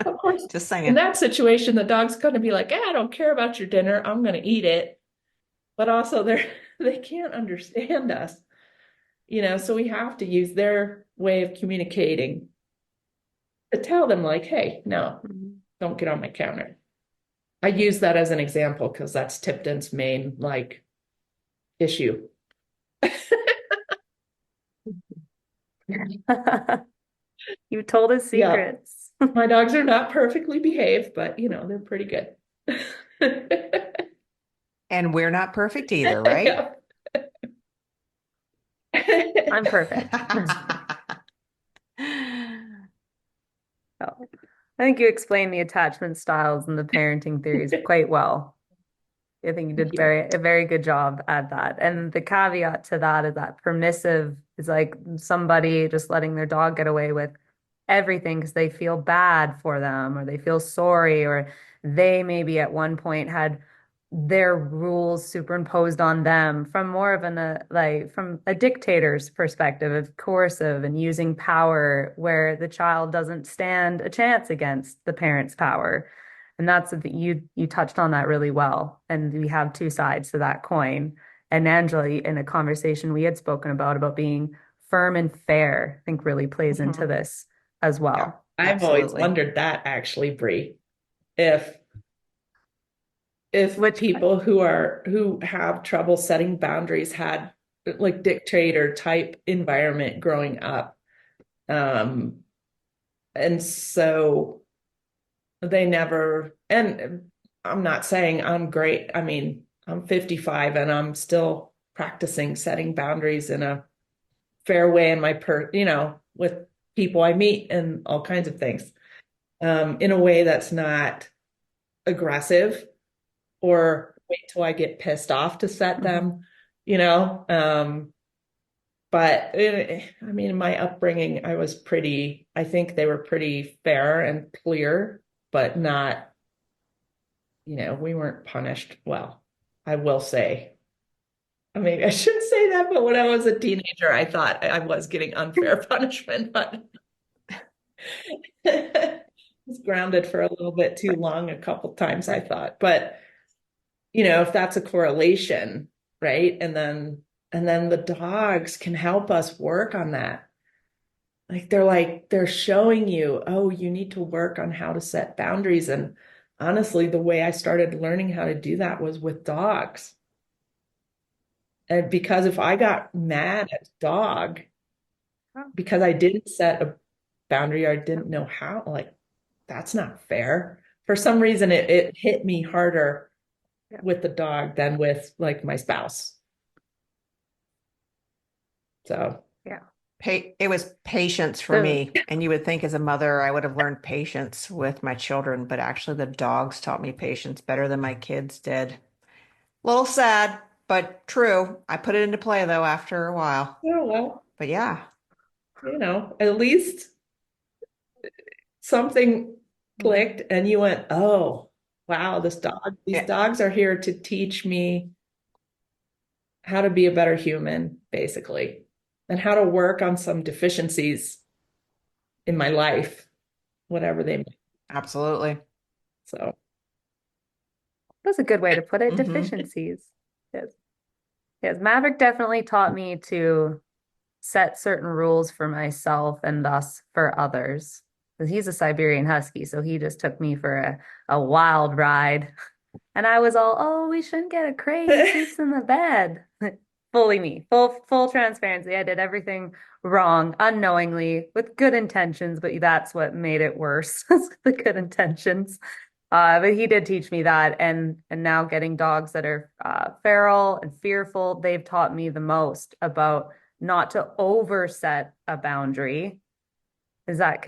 Of course, Just saying. in that situation, the dog's going to be like, I don't care about your dinner. I'm going to eat it. But also they can't understand us, so we have to use their way of communicating to tell them like, hey, no, don't get on my counter. I use that as an example because that's Tipton's main issue. You told us secrets. Yeah. My dogs are not perfectly behaved, but they're pretty good. And we're not perfect either, right? Yeah. I'm perfect. So, I think you explained the attachment styles and the parenting theories quite well. I think you did a very good job at that. And the caveat to that is that permissive is like somebody just letting their dog get away with everything because they feel bad for them or they feel sorry, or they maybe at one point had their rules superimposed on them from more of from a dictator's perspective of coercive and using power where the child doesn't stand a chance against the parent's power. And that's you touched on that really well. And we have two sides to that coin. And Angela, in a conversation we had spoken about being firm and fair, I think really plays into this as well. Yeah, I've always wondered that actually, Brie, if people who have trouble setting boundaries had like dictator type environment growing up. And so they never, and I'm not saying I'm great. I mean, I'm 55 and I'm still practicing setting boundaries in a fair way in my with people I meet and all kinds of things, in a way that's not aggressive or wait till I get pissed off to set them, you know. But I mean, in my upbringing, I think they were pretty fair and clear, but not, we weren't punished. Well, I will say, I mean, I shouldn't say that, but when I was a teenager, I thought I was getting unfair punishment, but I was grounded for a little bit too long a couple times, I thought. But, if that's a correlation, right? And then the dogs can help us work on that. They're showing you, oh, you need to work on how to set boundaries. And honestly, the way I started learning how to do that was with dogs. And because if I got mad at a dog because I didn't set a boundary or I didn't know how, like, that's not fair. For some reason, it hit me harder with the dog than with like my spouse. So Yeah. It was patience for me. And you would think as a mother, I would have learned patience with my children, but actually the dogs taught me patience better than my kids did. A little sad, but true. I put it into play though after a while. well, But yeah. at least something clicked and you went, oh, wow, these Yeah, dogs are here to teach me how to be a better human, basically, and how to work on some deficiencies in my life, whatever they may. absolutely. So, That's a good way to put it. Mhm. Deficiencies. Yes. Yes. Maverick definitely taught me to set certain rules for myself and thus for others. Because he's a Siberian Husky, so he just took me for a wild ride. And I was all, oh, we shouldn't get a crate. He sleeps in the bed. Fully me, full transparency. I did everything wrong unknowingly with good intentions, but that's what made it worse. The good intentions. But he did teach me that, and now getting dogs that are feral and fearful, they've taught me the most about not to overset a boundary, because that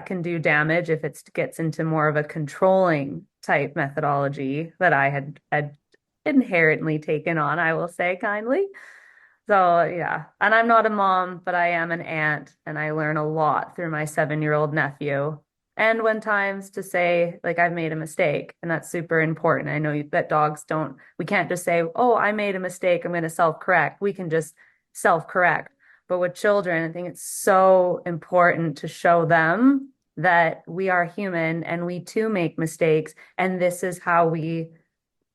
can do damage if it gets into more of a controlling type methodology that I had inherently taken on, I will say kindly. So yeah, and I'm not a mom, but I am an aunt, and I learn a lot through my 7-year-old nephew. And when times to say, like, I've made a mistake, and that's super important. I know that dogs don't, we can't just say, oh, I made a mistake, I'm going to self-correct. We can just self-correct. But with children, I think it's so important to show them that we are human and we too make mistakes, and this is how we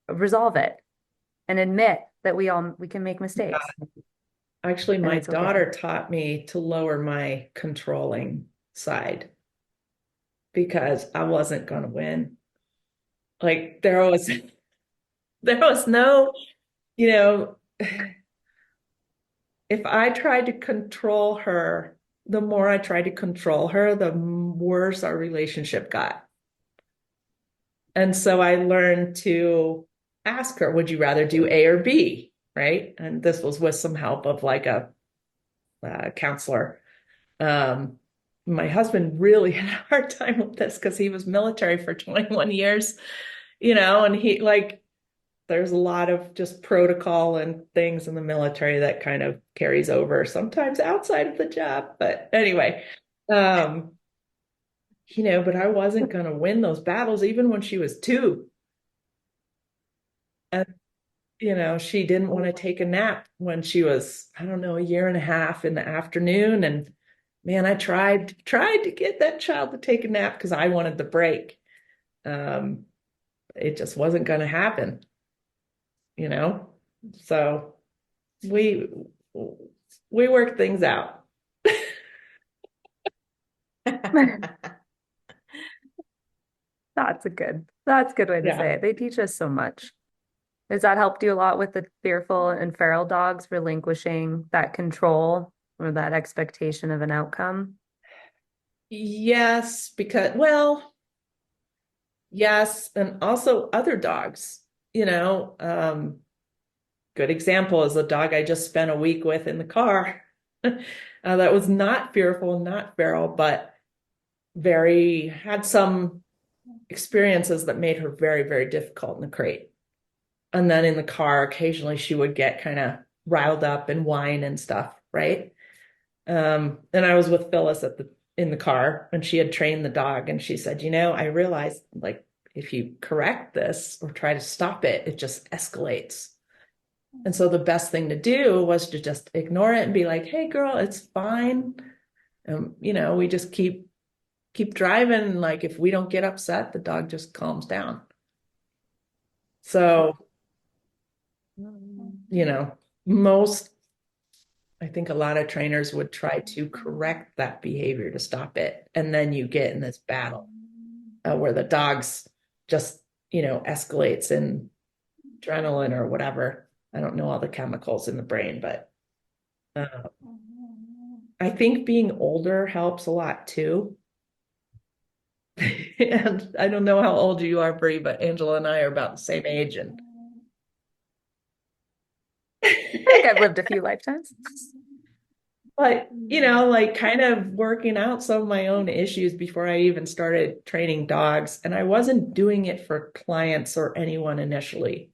resolve it and admit that we can make mistakes. actually, And my it's okay. daughter taught me to lower my controlling side because I wasn't going to win. Like there was no, you know, if I tried to control her, the more I tried to control her, the worse our relationship got. And so I learned to ask her, would you rather do A or B? Right. And this was with some help of like a counselor. My husband really had a hard time with this because he was military for 21 years, and he like, there's a lot of just protocol and things in the military that kind of carries over sometimes outside of the job. But anyway, but I wasn't going to win those battles even when she was 2. And, she didn't want to take a nap when she was, I don't know, a year and a half in the afternoon. And man, I tried to get that child to take a nap because I wanted the break. It just wasn't going to happen, So we worked things out. That's a good way to say it. They teach us so much. Has that helped you a lot with the fearful and feral dogs relinquishing that control or that expectation of an outcome? Yes, yes, and also other dogs, good example is a dog I just spent a week with in the car. That was not fearful, not feral, but had some experiences that made her very, very difficult in the crate. And then in the car, occasionally she would get kind of riled up and whine and stuff, right? And I was with Phyllis in the car, and she had trained the dog, and she said, I realized, like, if you correct this or try to stop it, it just escalates. And so the best thing to do was to just ignore it and be like, hey girl, it's fine. We just keep driving. Like, if we don't get upset, the dog just calms down. So, most, I think a lot of trainers would try to correct that behavior to stop it. And then you get in this battle where the dog's just, escalates in adrenaline or whatever. I don't know all the chemicals in the brain, but I think being older helps a lot too. And I don't know how old you are, Brie, but Angela and I are about the same age. And I think I've lived a few lifetimes. But, like kind of working out some of my own issues before I even started training dogs. And I wasn't doing it for clients or anyone initially.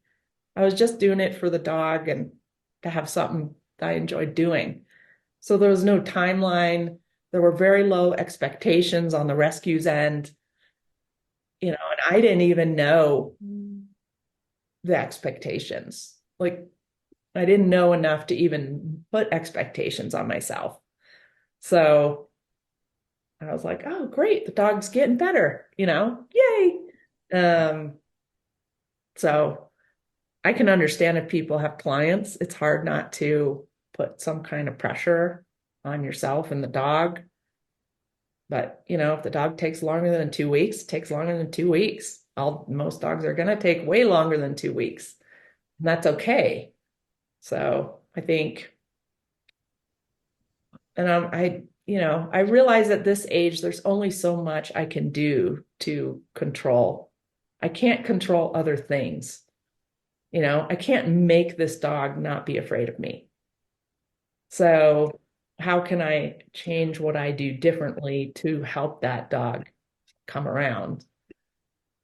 I was just doing it for the dog and to have something that I enjoyed doing. So there was no timeline. There were very low expectations on the rescues end, and I didn't even know the expectations. Like, I didn't know enough to even put expectations on myself. So I was like, oh, great, the dog's getting better, yay. So I can understand if people have clients, it's hard not to put some kind of pressure on yourself and the dog. But, if the dog takes longer than 2 weeks, it takes longer than 2 weeks. Most dogs are going to take way longer than 2 weeks. And that's okay. So I think, and I realize at this age, there's only so much I can do to control. I can't control other things. I can't make this dog not be afraid of me. So how can I change what I do differently to help that dog come around?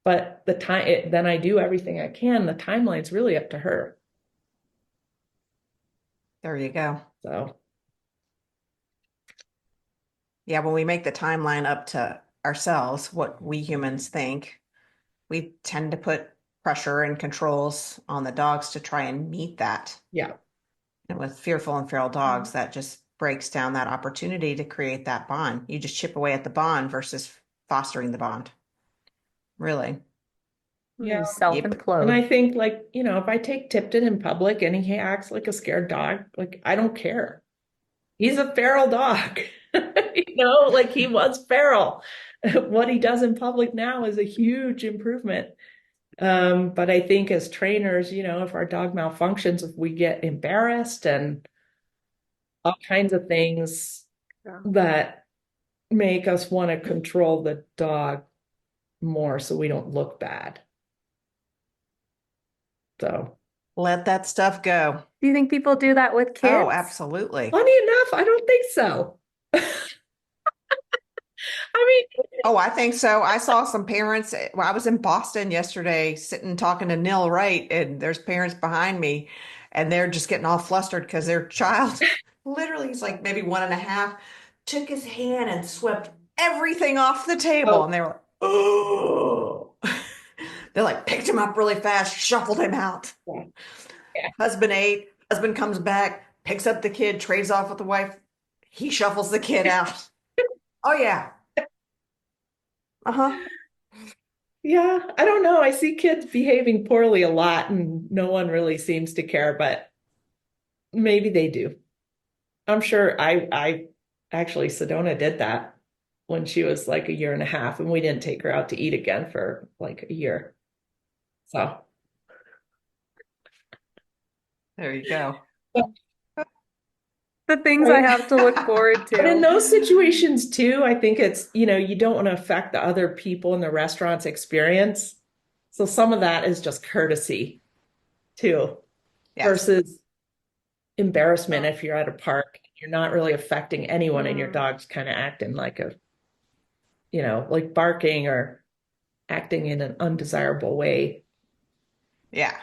But then I do everything I can. The timeline's really up to her. There you go. So yeah, when we make the timeline up to ourselves, what we humans think, we tend to put pressure and controls on the dogs to try and meet that. yeah. And with fearful and feral dogs, that just breaks down that opportunity to create that bond. You just chip away at the bond versus fostering the bond. Really. Yeah. Self-implode. And I think, like, if I take Tipton in public and he acts like a scared dog, like, I don't care. He's a feral dog. Like, he was feral. What he does in public now is a huge improvement. But I think as trainers, if our dog malfunctions, if we get embarrassed and all kinds of things that make us want to control the dog more so we don't look bad. So let that stuff go. Do you think people do that with kids? Oh, absolutely. Funny enough, I don't think so. Oh, I think so. I saw some parents. Well, I was in Boston yesterday sitting talking to Neil Wright, and there's parents behind me, and they're just getting all flustered because their child, literally, he's like maybe 1.5, took his hand and swept everything off the table. And they were, oh. They like picked him up really fast, shuffled him out. Yeah. Husband ate, husband comes back, picks up the kid, trades off with the wife. He shuffles the kid out. Oh, yeah. Uh-huh. Yeah, I don't know. I see kids behaving poorly a lot and no one really seems to care, but maybe they do. I'm sure I actually, Sedona did that when she was like 1.5 years, and we didn't take her out to eat again for like a year. So There you go. The things I have to look forward But in to. those situations too, I think it's, you don't want to affect the other people in the restaurant's experience. So some of that is just courtesy too, Yes. versus embarrassment if you're at a park, you're not really affecting anyone and your dog's kind of acting like like barking or acting in an undesirable way. Yeah.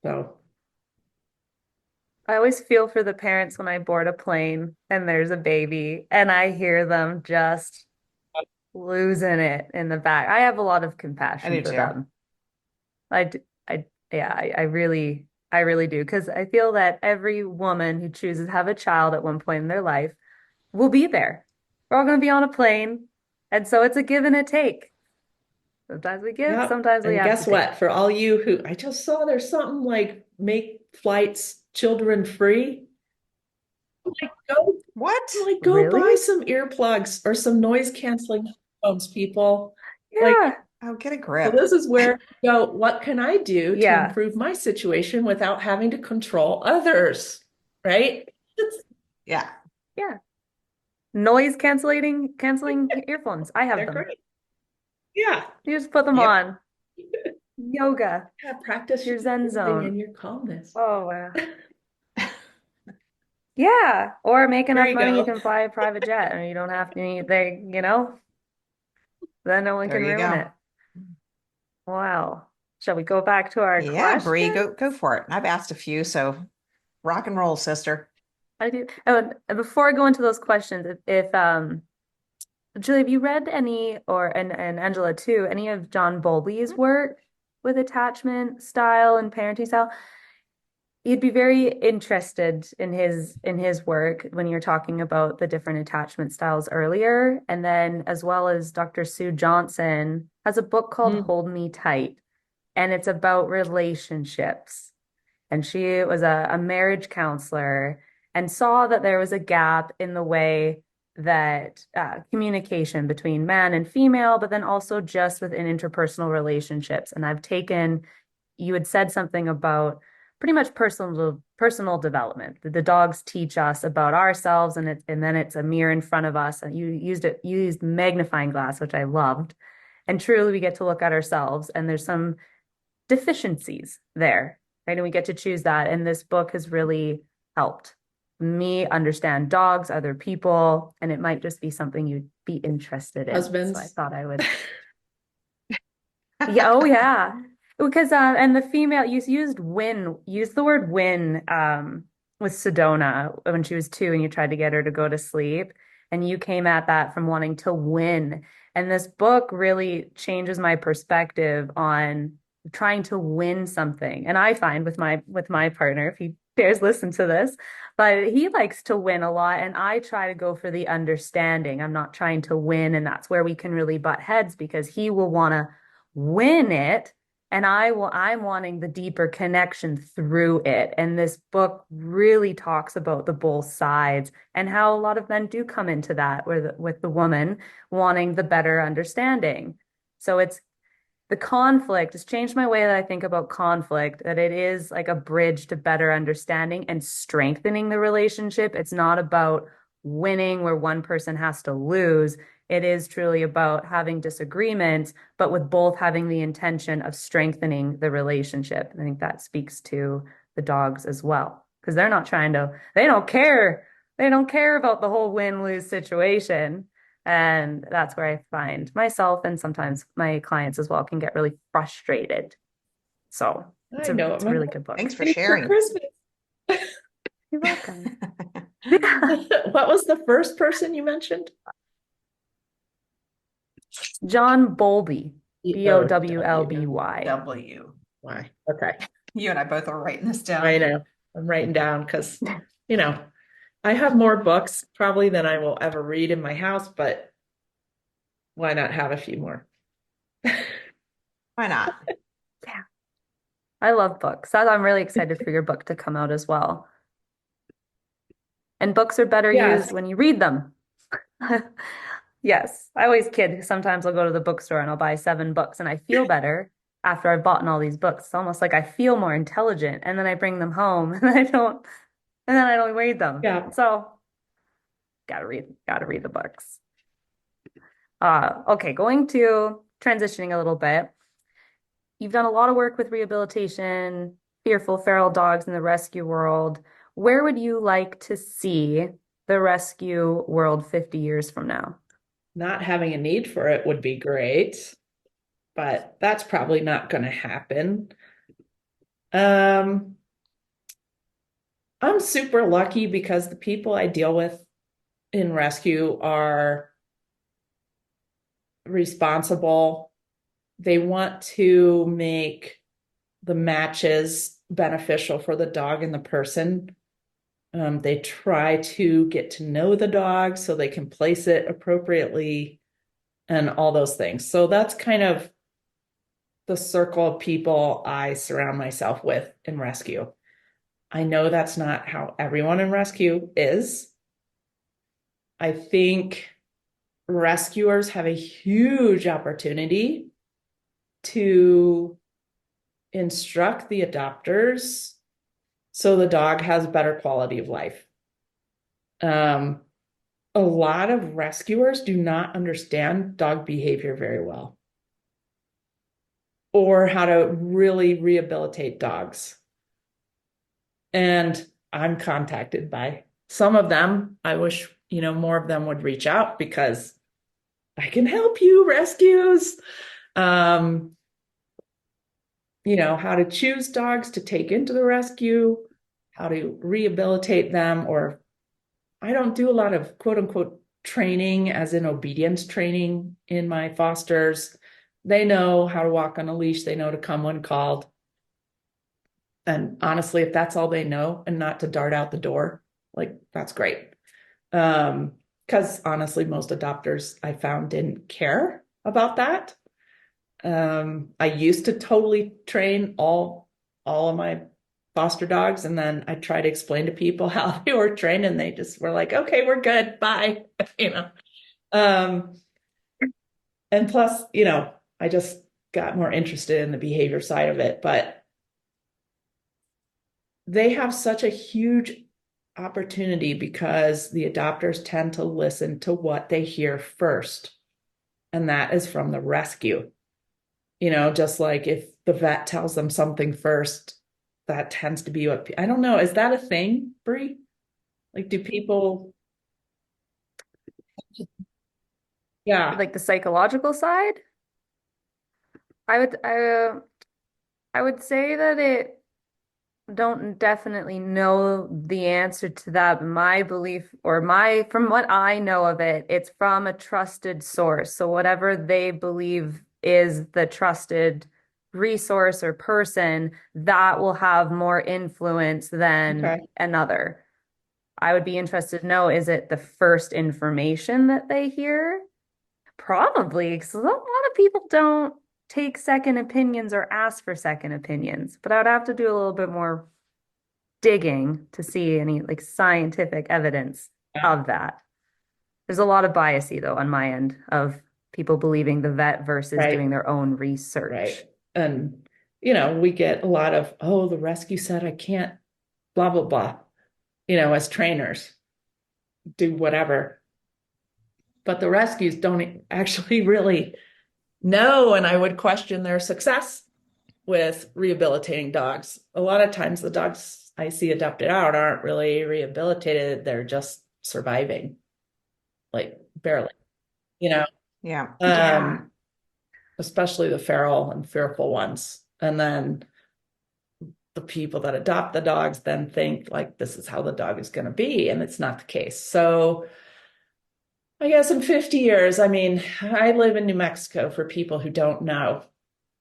So I always feel for the parents when I board a plane and there's a baby and I hear them just losing it in the back. I have a lot of I compassion do for too. them. Yeah, I really do. Because I feel that every woman who chooses to have a child at one point in their life will be there. We're all going to be on a plane. And so it's a give and a take. Sometimes we give, yeah. sometimes we And have to guess take. what? For all you who I just saw there's something like make flights children free. Like go What? like go Really? buy some earplugs or some noise canceling headphones, people. Like, Yeah. Oh, get a so grip. this is where you go, what can I do to Yeah. improve my situation without having to control others? Right? Yeah. Yeah. Canceling earphones. I have They're them. great. Yeah. You just put them Yep. on. Yoga, Yeah, practice your your Zen breathing and zone. your calmness. Oh, wow. Yeah. Or make There enough you money you go. can fly a private jet and you don't have to, then no one There can you ruin go. it. Wow. Shall we go back to our Yeah, Bree, question? go for it. I've asked a few, so rock and roll, sister. I do. Oh, and before I go into those questions, if Julie, have you read any and Angela too, any of John Bowlby's work with attachment style and parenting style? You'd be very interested in his work when you're talking about the different attachment styles earlier. And then as well as Dr. Sue Johnson has a book called Mm. Hold Me Tight, and it's about relationships. And she was a marriage counselor and saw that there was a gap in the way that communication between man and female, but then also just within interpersonal relationships. And you had said something about pretty much personal development. The dogs teach us about ourselves, and then it's a mirror in front of us. And you used magnifying glass, which I loved. And truly, we get to look at ourselves, and there's some deficiencies there, right? And we get to choose that. And this book has really helped me understand dogs, other people, and it might just be something you'd be interested in. So I Husbands. thought I would. Yeah, oh yeah. Because and the female used the word win with Sedona when she was 2 and you tried to get her to go to sleep. And you came at that from wanting to win. And this book really changes my perspective on trying to win something. And I find with my partner, if he dares listen to this, but he likes to win a lot. And I try to go for the understanding. I'm not trying to win. And that's where we can really butt heads because he will want to win it and I'm wanting the deeper connection through it. And this book really talks about the both sides and how a lot of men do come into that with the woman wanting the better understanding. So it's the conflict has changed my way that I think about conflict, that it is like a bridge to better understanding and strengthening the relationship. It's not about winning where one person has to lose. It is truly about having disagreements, but with both having the intention of strengthening the relationship. I think that speaks to the dogs as well, because they don't care. They don't care about the whole win-lose situation. And that's where I find myself and sometimes my clients as well can get really frustrated. So I know. it's a really good book. Thanks for Thanks for sharing. Christmas. You're welcome. What was the first person you mentioned? John Bowlby, B-O-W. Bowlby. Why? Okay. You and I both are writing this down. I know. I'm writing down because, you know, I have more books probably than I will ever read in my house, but why not have a few more? Why not? Yeah, I love books. I'm really excited for your book to come out as well. And books are better Yes. used when you read them. Yes, I always kid. Sometimes I'll go to the bookstore and I'll buy 7 books and I feel better after I've bought all these books. It's almost like I feel more intelligent and then I bring them home and then I don't read them. Yeah. So gotta read the books. Okay, going to transitioning a little bit. You've done a lot of work with rehabilitation, fearful feral dogs in the rescue world. Where would you like to see the rescue world 50 years from now? Not having a need for it would be great. but that's probably not going to happen. I'm super lucky because the people I deal with in rescue are responsible. They want to make the matches beneficial for the dog and the person. They try to get to know the dog so they can place it appropriately and all those things. So that's kind of the circle of people I surround myself with in rescue. I know that's not how everyone in rescue is. I think rescuers have a huge opportunity to instruct the adopters so the dog has better quality of life. A lot of rescuers do not understand dog behavior very well or how to really rehabilitate dogs. And I'm contacted by some of them. I wish, more of them would reach out because I can help you rescues. How to choose dogs to take into the rescue, how to rehabilitate them, or I don't do a lot of quote unquote training, as in obedience training in my fosters. They know how to walk on a leash, they know to come when called. And honestly, if that's all they know and not to dart out the door, like that's great. Because honestly, most adopters I found didn't care about that. I used to totally train all of my foster dogs, and then I tried to explain to people how they were trained, and they just were like, "Okay, we're good, bye." you know. And plus, I just got more interested in the behavior side of it, but they have such a huge opportunity because the adopters tend to listen to what they hear first, and that is from the rescue. Just like if the vet tells them something first, that tends to be what I don't know. Is that a thing, Brie? Like, do people? Yeah. Like the psychological side, I would I would say that it don't definitely know the answer to that. But my belief or my from what I know of it, it's from a trusted source. So whatever they believe is the trusted resource or person, that will have more influence than Okay. another. I would be interested to know, is it the first information that they hear? Probably, because a lot of people don't take second opinions or ask for second opinions. But I would have to do a little bit more digging to see any like scientific evidence Yeah. of that. There's a lot of biasy though on my end of people believing the vet versus Right. doing their own research. Right. And we get a lot of, oh, the rescue said I can't, blah, blah, blah, as trainers, do whatever. But the rescues don't actually really know, and I would question their success with rehabilitating dogs. A lot of times the dogs I see adopted out aren't really rehabilitated. They're just surviving, like barely, you know, Yeah. especially the feral and fearful ones. And then the people that adopt the dogs then think like this is how the dog is going to be, and it's not the case. So I guess in 50 years, I mean, I live in New Mexico for people who don't know,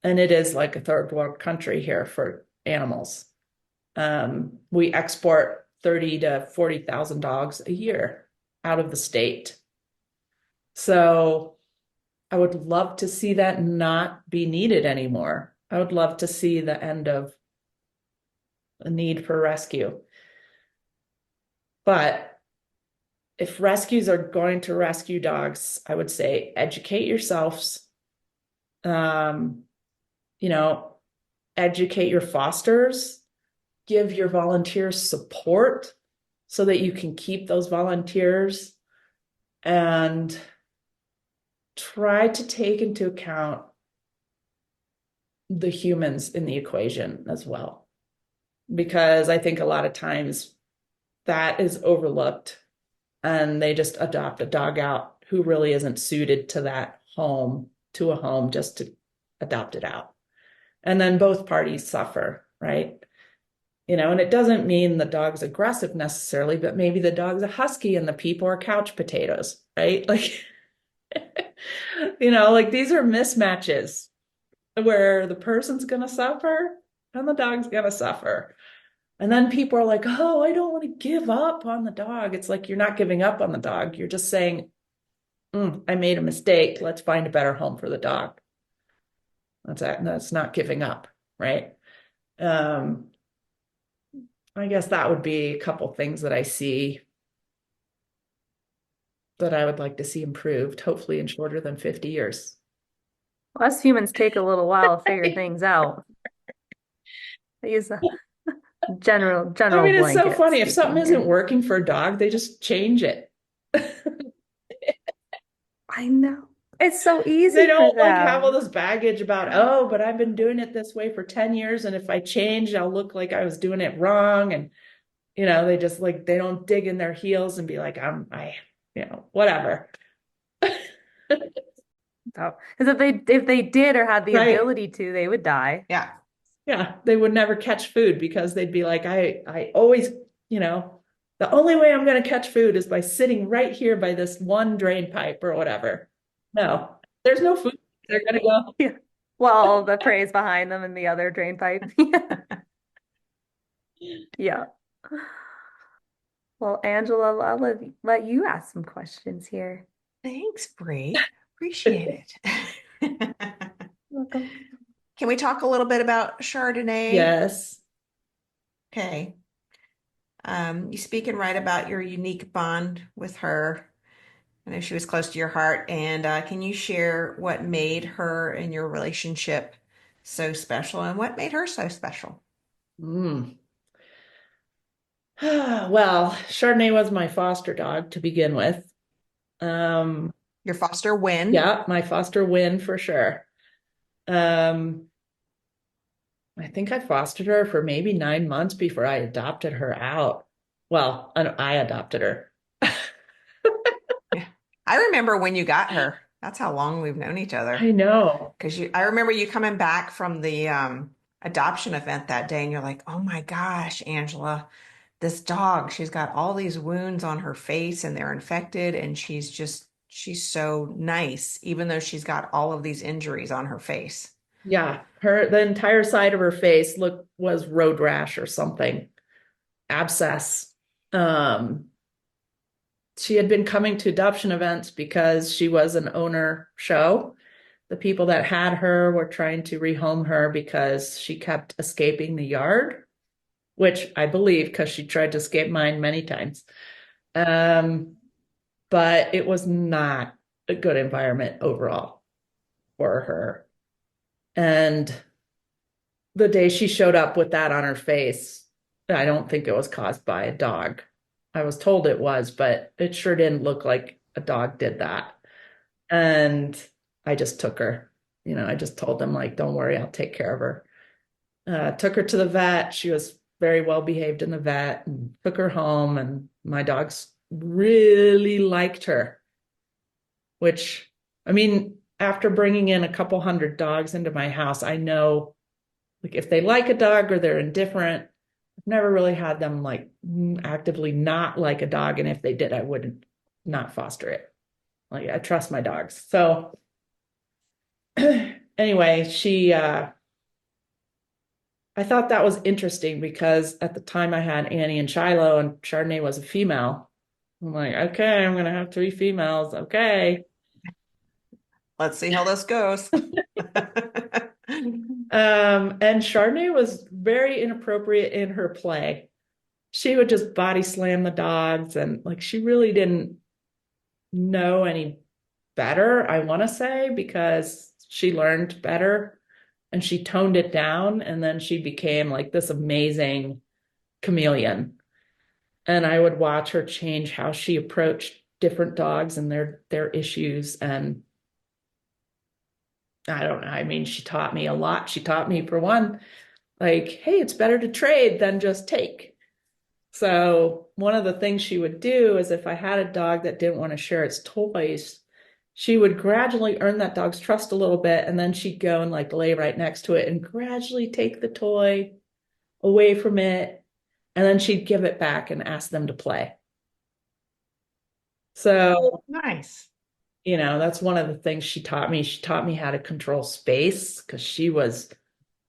and it is like a third world country here for animals. We export 30 to 40,000 dogs a year out of the state. So I would love to see that not be needed anymore. I would love to see the end of a need for rescue. But if rescues are going to rescue dogs, I would say educate yourselves. Um, you know, educate your fosters, give your volunteers support so that you can keep those volunteers, and try to take into account the humans in the equation as well. Because I think a lot of times that is overlooked and they just adopt a dog out who really isn't suited to that home, to a home just to adopted out. And then both parties suffer, right? And it doesn't mean the dog's aggressive necessarily, but maybe the dog's a husky and the people are couch potatoes, right? Like, like these are mismatches where the person's going to suffer and the dog's going to suffer. And then people are like, oh, I don't want to give up on the dog. It's like, you're not giving up on the dog. You're just saying, I made a mistake. Let's find a better home for the dog. That's not giving up, right? I guess that would be a couple things that I see that I would like to see improved, hopefully in shorter than 50 years. Us humans take a little while to figure things out. I use a general It's so blanket funny. If something speaking here. isn't working for a dog, they just change it. I know. It's so easy They for don't like have all them. this baggage about, oh, but I've been doing it this way for 10 years. And if I change, I'll look like I was doing it wrong. And, they just like, they don't dig in their heels and be like, whatever. Because if they did or had the Right. ability to, they would die. Yeah. Yeah. They would never catch food because they'd be like, I always, the only way I'm going to catch food is by sitting right here by this one drain pipe or whatever. No, there's no food. They're going to go. Yeah. Well, the prey is behind them in the other drain pipe. Yeah. Well, Angela, I'll let you ask some questions here. Thanks, Bree. Appreciate it. Welcome. Can we talk a little bit about Chardonnay? Yes. Okay. You speak and write about your unique bond with her. I know she was close to your heart. And can you share what made her and your relationship so special and what made her so special? Well, Chardonnay was my foster dog to begin with. Your foster win? Yeah, my foster win for sure. I think I fostered her for maybe 9 months before I adopted her out. Well, I adopted her. Yeah. I remember when you got her. That's how long we've known each other. I know. Because I remember you coming back from the adoption event that day, and you're like, oh my gosh, Angela, this dog, she's got all these wounds on her face and they're infected, and she's so nice, even though she's got all of these injuries on her face. Yeah, the entire side of her face was road rash or something, abscess. She had been coming to adoption events because she was an owner show. The people that had her were trying to rehome her because she kept escaping the yard, which I believe because she tried to escape mine many times. But it was not a good environment overall for her. And the day she showed up with that on her face, I don't think it was caused by a dog. I was told it was, but it sure didn't look like a dog did that. And I just took her. I just told them, like, don't worry, I'll take care of her. Took her to the vet. She was very well behaved in the vet and took her home. And my dogs really liked her, which, I mean, after bringing in a couple hundred dogs into my house, I know, like, if they like a dog or they're indifferent, I've never really had them like actively not like a dog. And if they did, I would not foster it. Like, I trust my dogs. So anyway, I thought that was interesting because at the time I had Annie and Shiloh and Chardonnay was a female. I'm like, okay, I'm going to have 3 females. Okay. Let's see how this goes. And Chardonnay was very inappropriate in her play. She would just body slam the dogs, and like, she really didn't know any better, I want to say, because she learned better and she toned it down, and then she became like this amazing chameleon. And I would watch her change how she approached different dogs and their issues. And I don't know. I mean, she taught me a lot. She taught me, for one, like, hey, it's better to trade than just take. So one of the things she would do is if I had a dog that didn't want to share its toys, she would gradually earn that dog's trust a little bit, and then she'd go and like lay right next to it and gradually take the toy away from it, and then she'd give it back and ask them to play. So, Nice. that's one of the things she taught me. She taught me how to control space because she was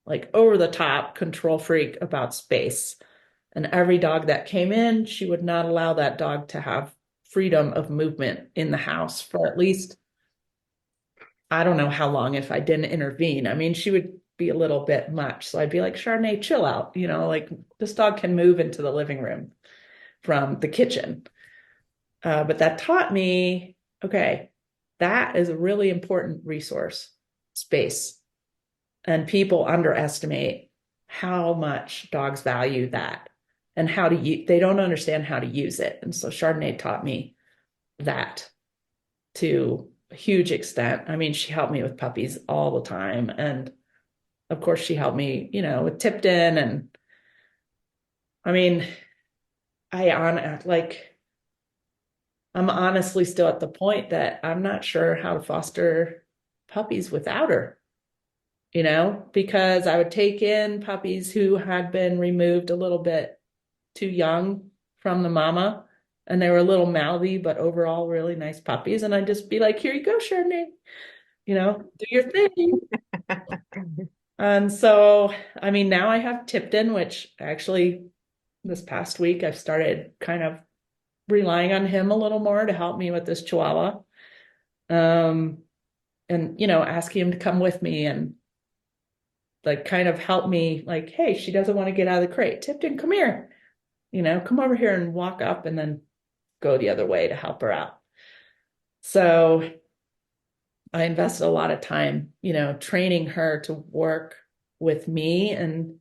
like over the top control freak about space. And every dog that came in, she would not allow that dog to have freedom of movement in the house for at least, I don't know how long if I didn't intervene. I mean, she would be a little bit much. So I'd be like, Chardonnay, chill out. Like this dog can move into the living room from the kitchen. But that taught me, okay, that is a really important resource, space. And people underestimate how much dogs value that and how to use, they don't understand how to use it. And so Chardonnay taught me that to a huge extent. I mean, she helped me with puppies all the time. And of course, she helped me, with Tipton. And I mean, I'm honestly still at the point that I'm not sure how to foster puppies without her, because I would take in puppies who had been removed a little bit too young from the mama, and they were a little mouthy, but overall really nice puppies. And I'd just be like, here you go, Chardonnay, do your thing. And so, I mean, now I have Tipton, which actually this past week I've started kind of relying on him a little more to help me with this Chihuahua. And asking him to come with me and like kind of help me, like, hey, she doesn't want to get out of the crate. Tipton, come here, come over here and walk up and then go the other way to help her out. So I invested a lot of time, training her to work with me and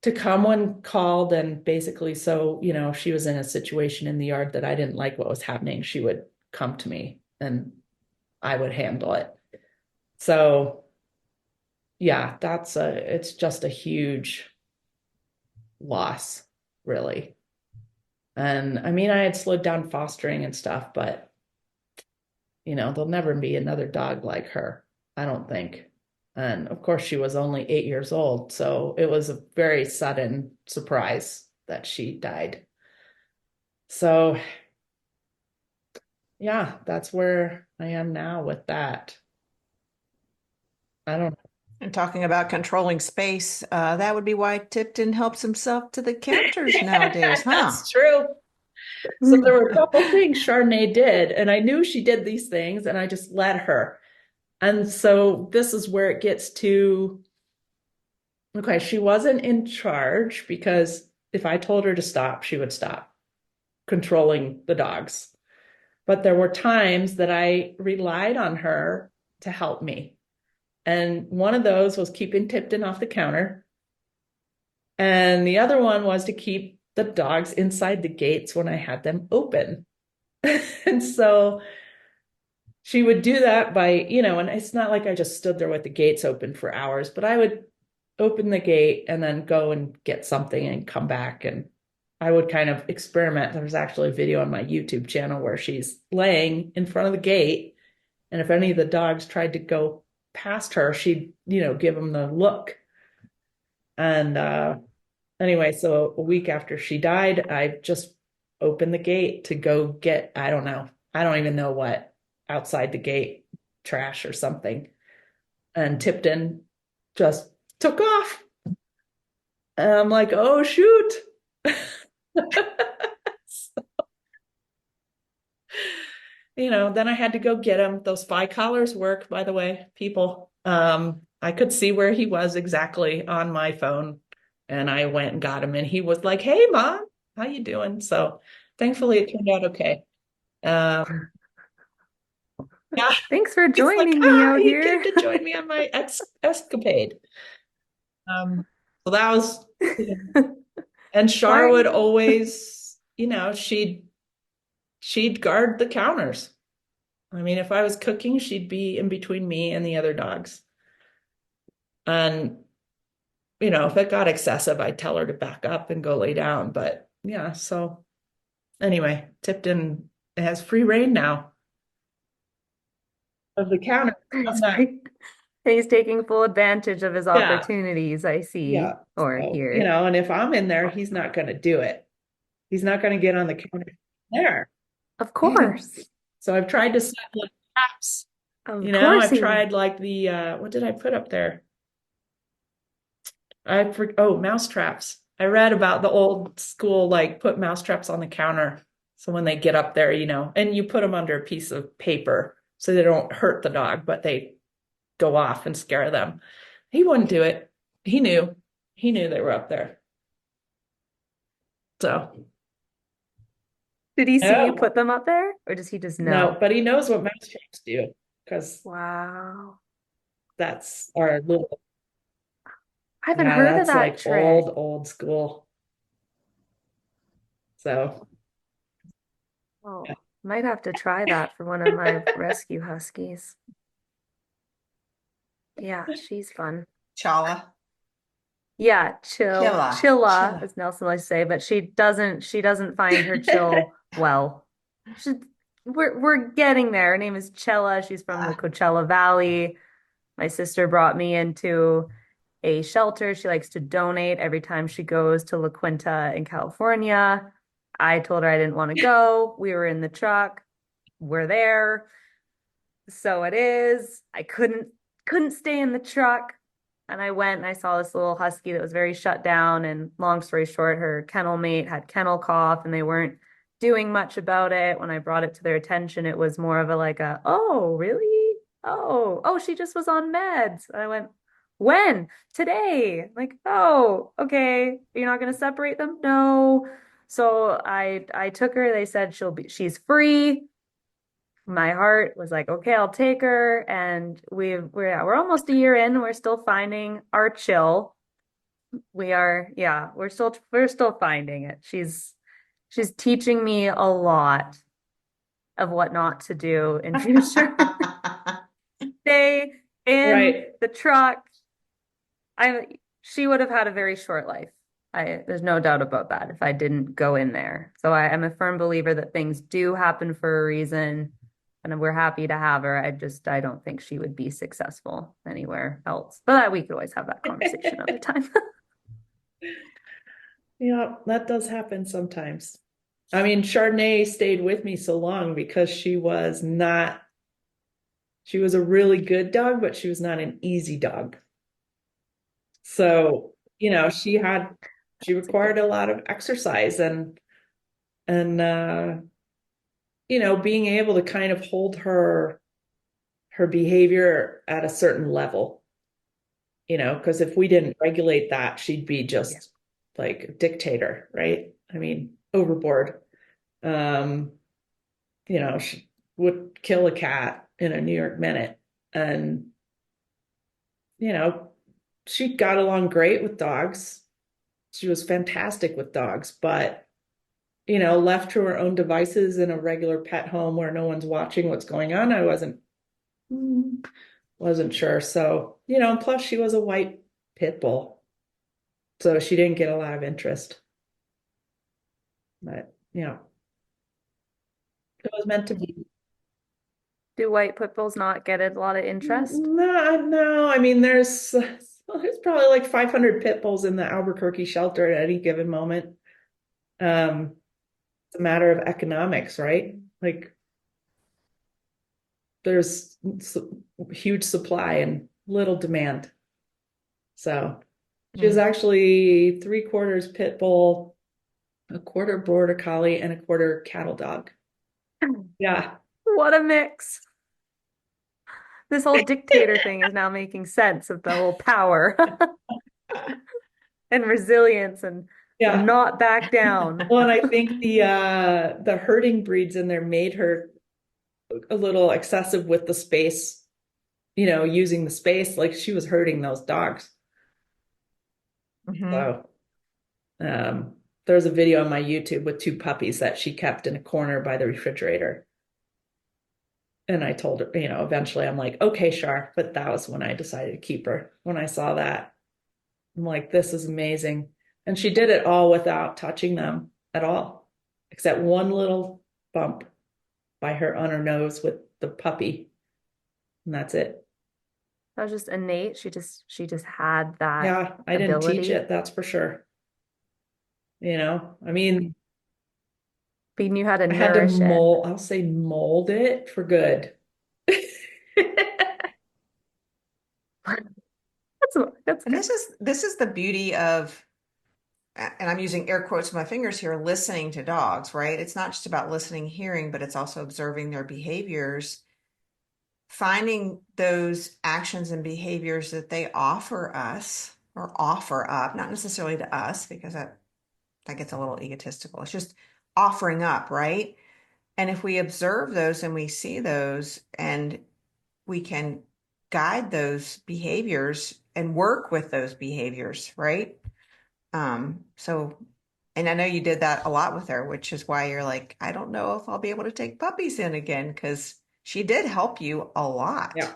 to come when called. And basically, so, if she was in a situation in the yard that I didn't like what was happening, she would come to me and I would handle it. So yeah, it's just a huge loss, really. And I mean, I had slowed down fostering and stuff, but there'll never be another dog like her, I don't think. And of course, she was only 8 years old. So it was a very sudden surprise that she died. So yeah, that's where I am now with that. I don't know. And talking about controlling space, that would be why Tipton helps himself to the counters nowadays, huh? That's true. So there were a couple things Chardonnay did, and I knew she did these things, and I just let her. And so this is where it gets to, okay, she wasn't in charge because if I told her to stop, she would stop controlling the dogs. But there were times that I relied on her to help me. And one of those was keeping Tipton off the counter. And the other one was to keep the dogs inside the gates when I had them open. And so she would do that by, and it's not like I just stood there with the gates open for hours, but I would open the gate and then go and get something and come back. And I would kind of experiment. There's actually a video on my YouTube channel where she's laying in front of the gate. And if any of the dogs tried to go past her, she'd, give them the look. And anyway, so a week after she died, I just opened the gate to go get, I don't know. I don't even know what, outside the gate, trash or something. And Tipton just took off. And I'm like, oh, shoot. So, then I had to go get him. Those spy collars work, by the way, people. I could see where he was exactly on my phone, and I went and got him, and he was like, hey, Mom, how you doing? So thankfully it turned out okay. Yeah. Thanks for He's like, joining me out he here. came to join me on my escapade. So that was, and Char would always, she'd guard the counters. I mean, if I was cooking, she'd be in between me and the other dogs. And, if it got excessive, I'd tell her to back up and go lay down. But yeah, so anyway, Tipton has free reign now. of the counter. I'm not, He's taking full advantage of his yeah, opportunities, I see, yeah. or So, hear. and if I'm in there, he's not going to do it. He's not going to get on the counter there. Of course. So I've tried to set little traps. Of course I've he would. tried like the what did I put up there? Mouse traps. I read about the old school, like put mouse traps on the counter. So when they get up there, and you put them under a piece of paper so they don't hurt the dog, but they go off and scare them. He wouldn't do it. He knew. He knew they were up there. So, Did he see you no, put them up there, or does he just no, know? but he knows what mouse traps do because Wow. that's our little, I haven't yeah, heard of that's that like trick. old school. So, yeah. Oh, might have to try that for one of my rescue huskies. Yeah, she's fun. Chala. Yeah, Chilla. chilla, Chilla. as Nelson likes to say, but she doesn't find her chill well. She, we're getting there. Her name is Chella. She's from the Coachella Valley. My sister brought me into a shelter. She likes to donate every time she goes to La Quinta in California. I told her I didn't want to go. We were in the truck. We're there. So it is. I couldn't stay in the truck. And I went and I saw this little husky that was very shut down. And long story short, her kennel mate had kennel cough and they weren't doing much about it. When I brought it to their attention, it was more of oh, really? Oh, she just was on meds. And I went, when? Today. Like, oh, okay. You're not gonna separate them? No. So I took her. They said she's free. My heart was like, okay, I'll take her. And we're almost a year in. We're still finding our chill. We're still finding it. She's teaching me a lot of what not to do in future. Stay in Right. the truck. She would have had a very short life. There's no doubt about that if I didn't go in there. So I am a firm believer that things do happen for a reason, and we're happy to have her. I don't think she would be successful anywhere else. But we could always have that conversation another time. Yeah, that does happen sometimes. I mean, Chardonnay stayed with me so long because she was a really good dog, but she was not an easy dog. So, she That's a good. required a lot of exercise and being able to kind of hold her behavior at a certain level, because if we didn't regulate that, she'd be just like a dictator, right? I mean, overboard. Um, she would kill a cat in a New York minute. And, you know, she got along great with dogs. She was fantastic with dogs, but, left to her own devices in a regular pet home where no one's watching what's going on, I wasn't sure. So, plus she was a white pit bull. So she didn't get a lot of interest. But, it was meant to be. Do white pit bulls not get a lot of interest? No, no. I mean, there's probably like 500 pit bulls in the Albuquerque shelter at any given moment. Um, it's a matter of economics, right? Like there's huge supply and little demand. So she was actually 3/4 pit bull, a quarter border collie, and a quarter cattle dog. Yeah. What a mix. This whole dictator thing is now making sense of the whole power and resilience and Yeah. not back down. Well, and I think the herding breeds in there made her a little excessive with the space, using the space like she was herding those dogs. Mhm. So there's a video on my YouTube with two puppies that she kept in a corner by the refrigerator. And I told her, eventually I'm like, okay, Shar. But that was when I decided to keep her. When I saw that, I'm like, this is amazing. And she did it all without touching them at all, except one little bump by her on her nose with the puppy. and that's it. That was just innate. She just had that Yeah, I didn't teach ability. it, that's for sure. I mean, But you knew how to I had to nourish it. I'll say mold it for good. That's And good. this is the beauty of, and I'm using air quotes with my fingers here, listening to dogs, right? It's not just about listening, hearing, but it's also observing their behaviors, finding those actions and behaviors that they offer us or offer up, not necessarily to us, because that gets a little egotistical. It's just offering up, right? And if we observe those and we see those and we can guide those behaviors and work with those behaviors, right? So, and I know you did that a lot with her, which is why you're like, I don't know if I'll be able to take puppies in again, because she did help you a lot. Yeah,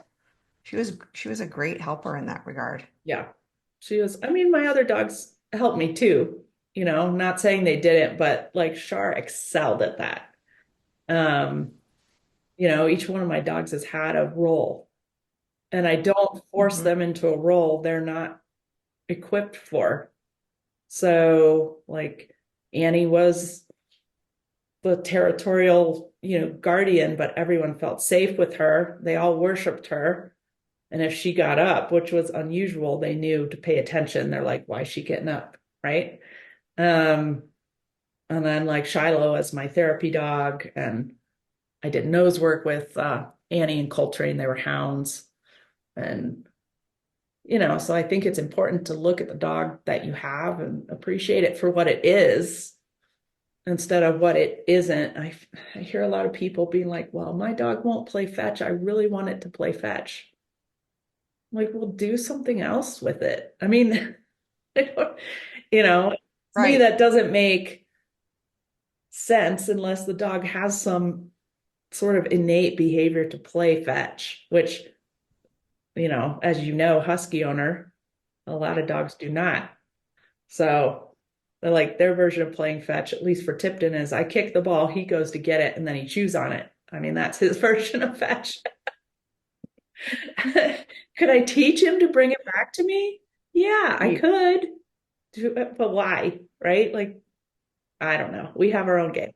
She was a great helper in that regard. yeah. I mean, my other dogs helped me too, not saying they didn't, but like Shar excelled at that. Um, each one of my dogs has had a role, and I don't force Mhm. them into a role they're not equipped for. So, like, Annie was the territorial, guardian, but everyone felt safe with her. They all worshiped her. And if she got up, which was unusual, they knew to pay attention. They're like, why is she getting up? Right. Um, and then like Shiloh as my therapy dog, and I did nose work with Annie and Coltrane. They were hounds. And, so I think it's important to look at the dog that you have and appreciate it for what it is instead of what it isn't. I hear a lot of people being like, well, my dog won't play fetch. I really want it to play fetch. I'm like, well, do something else with it. I mean, you know, to me, Right. that doesn't make sense unless the dog has some sort of innate behavior to play fetch, which, as husky owner, a lot of dogs do not. So they're like their version of playing fetch, at least for Tipton, is I kick the ball, he goes to get it, and then he chews on it. I mean, that's his version of fetch. Could I teach him to bring it back to me? Yeah, I could. But why? Right? Like, I don't know. We have our own game.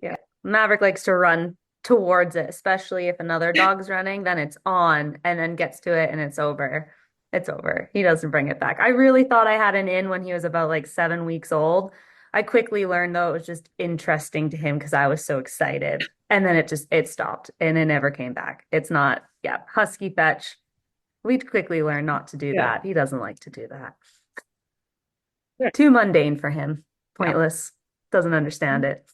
Yeah. Maverick likes to run towards it, especially if another dog's running, then it's on and then gets to it and it's over. It's over. He doesn't bring it back. I really thought I had an in when he was about like 7 weeks old. I quickly learned though it was just interesting to him because I was so excited. And then it stopped and it never came back. It's not, yeah, husky fetch. We quickly learned not to do Yeah. that. He doesn't like to do that. Yeah. Too mundane for him. Yeah. Pointless. Doesn't understand it.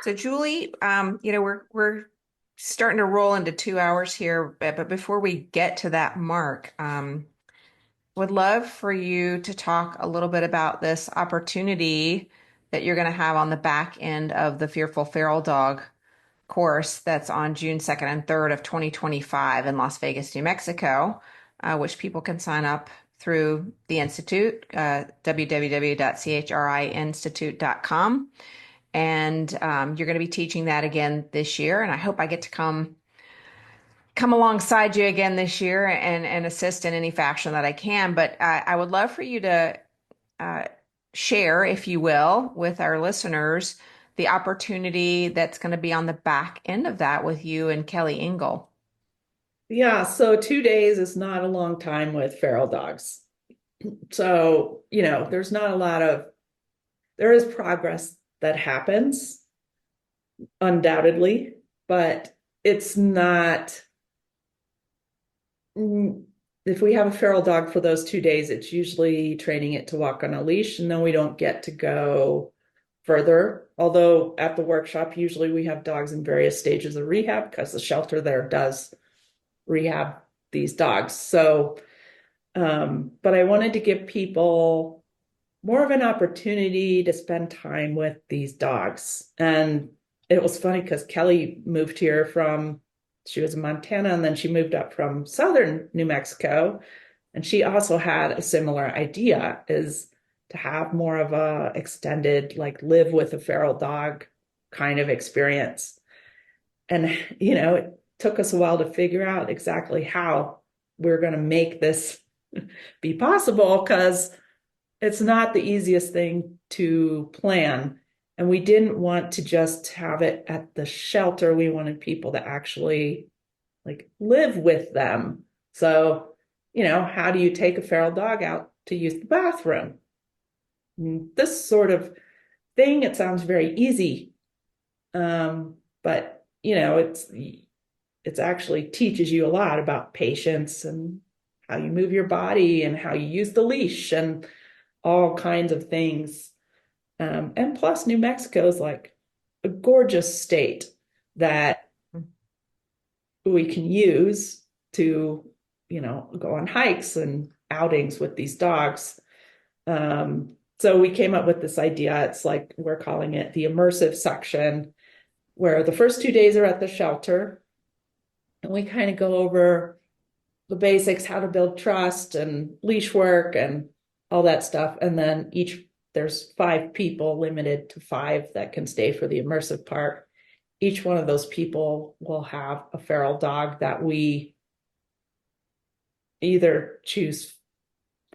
So Julie, we're starting to roll into 2 hours here, but before we get to that mark, would love for you to talk a little bit about this opportunity that you're going to have on the back end of the Fearful Feral Dog course that's on June 2nd and 3rd of 2025 in Las Vegas, New Mexico, which people can sign up through the Institute, www.chriinstitute.com. And you're going to be teaching that again this year. And I hope I get to come alongside you again this year and assist in any fashion that I can. But I would love for you to uh, share, if you will, with our listeners the opportunity that's going to be on the back end of that with you and Kelly Engel. Yeah. So 2 days is not a long time with feral dogs. So, there is progress that happens, undoubtedly, but it's not. If we have a feral dog for those 2 days, it's usually training it to walk on a leash, and then we don't get to go further. Although at the workshop, usually we have dogs in various stages of rehab because the shelter there does rehab these dogs. So, but I wanted to give people more of an opportunity to spend time with these dogs. And it was funny because Kelly moved here she was in Montana, and then she moved up from southern New Mexico. And she also had a similar idea, is to have more of a extended, like live with a feral dog kind of experience. And, took us a while to figure out exactly how we're going to make this be possible, because it's not the easiest thing to plan. And we didn't want to just have it at the shelter. We wanted people to actually like live with them. So, how do you take a feral dog out to use the bathroom? This sort of thing, it sounds very easy. But it's actually teaches you a lot about patience and how you move your body and how you use the leash and all kinds of things. And plus, New Mexico is like a gorgeous state that we can use to, go on hikes and outings with these dogs. So we came up with this idea. It's like we're calling it the immersive section, where the first 2 days are at the shelter, and we kind of go over the basics, how to build trust and leash work and all that stuff. And then there's 5 people, limited to 5, that can stay for the immersive part. Each one of those people will have a feral dog that we either choose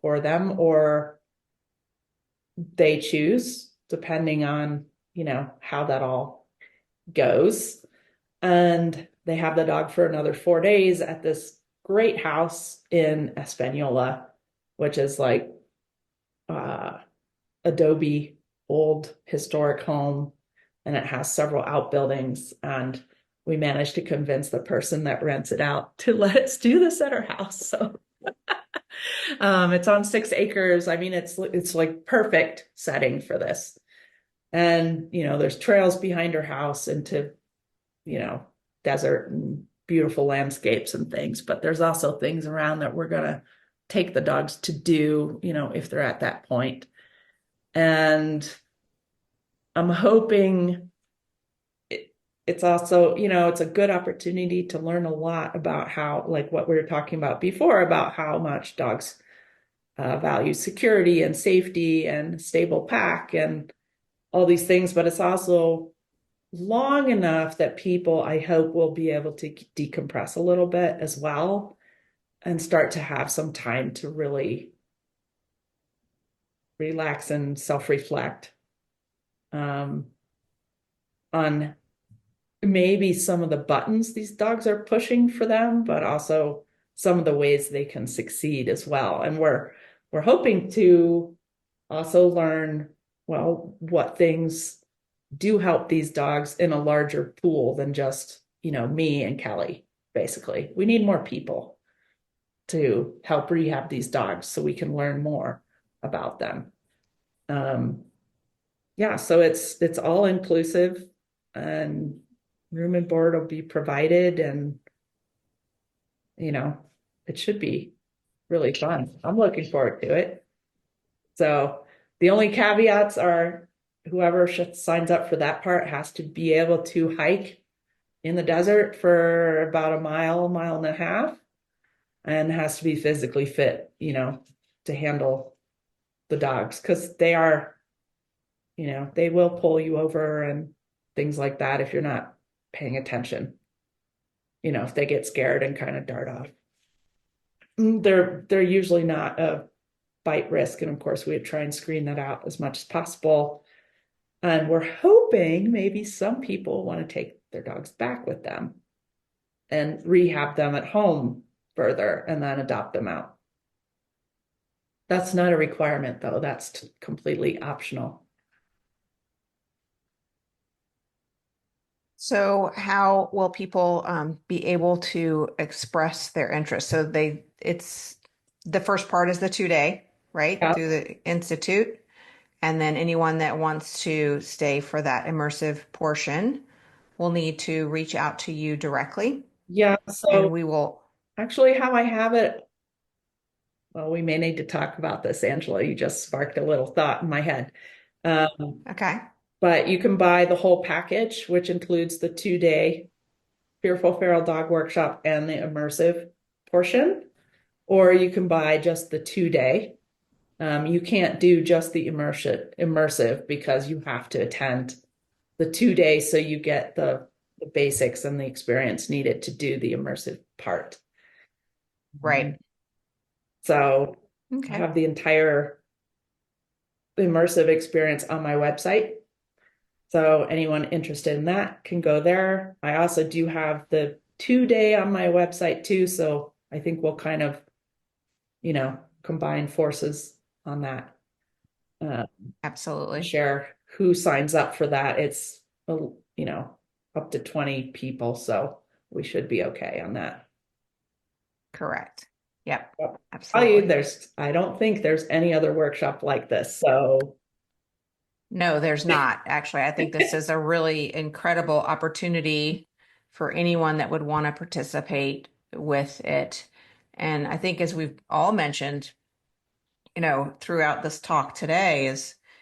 for them or they choose, depending on, how that all goes. And they have the dog for another 4 days at this great house in Espanola, which is like adobe old historic home, and it has several outbuildings. And we managed to convince the person that rents it out to let us do this at our house. So it's on 6 acres. I mean, it's like perfect setting for this. And there's trails behind her house into desert and beautiful landscapes and things, but there's also things around that we're going to take the dogs to do, if they're at that point. And I'm hoping it's also, it's a good opportunity to learn a lot about how, like what we were talking about before, about how much dogs value security and safety and stable pack and all these things. But it's also long enough that people, I hope, will be able to decompress a little bit as well and start to have some time to really relax and self-reflect on maybe some of the buttons these dogs are pushing for them, but also some of the ways they can succeed as well. And we're hoping to also learn, well, what things do help these dogs in a larger pool than just, me and Kelly. Basically, we need more people to help rehab these dogs so we can learn more about them. Yeah, so it's all inclusive, and room and board will be provided, and it should be really fun. I'm looking forward to it. So the only caveats are whoever signs up for that part has to be able to hike in the desert for about a mile and a half, and has to be physically fit, to handle the dogs, because they are, they will pull you over and things like that if you're not paying attention. If they get scared and kind of dart off. They're usually not a bite risk, and of course we would try and screen that out as much as possible. And we're hoping maybe some people want to take their dogs back with them and rehab them at home further and then adopt them out. That's not a requirement, though. That's completely optional. So how will people be able to express their interest? So it's the first part is the 2-day, right? Yeah. Through the Institute. And then anyone that wants to stay for that immersive portion will need to reach out to you directly. Yeah, And so we will. actually how I have it, well, we may need to talk about this, Angela. You just sparked a little thought in my head. Okay. But you can buy the whole package, which includes the 2-day Fearful Feral Dog Workshop and the immersive portion, or you can buy just the 2-day. You can't do just the immersive because you have to attend the 2 days, so you get the the basics and the experience needed to do the immersive part. Right. So I Okay. have the entire immersive experience on my website. So anyone interested in that can go there. I also do have the 2-day on my website too. So I think we'll kind of, combine forces on that. Absolutely. Share who signs up for that. It's, up to 20 people. So we should be okay on that. Correct. Yep. I'll Absolutely. tell you, I don't think there's any other workshop like this. So No, there's not. Actually, I think this is a really incredible opportunity for anyone that would want to participate with it. And I think, as we've all mentioned, throughout this talk today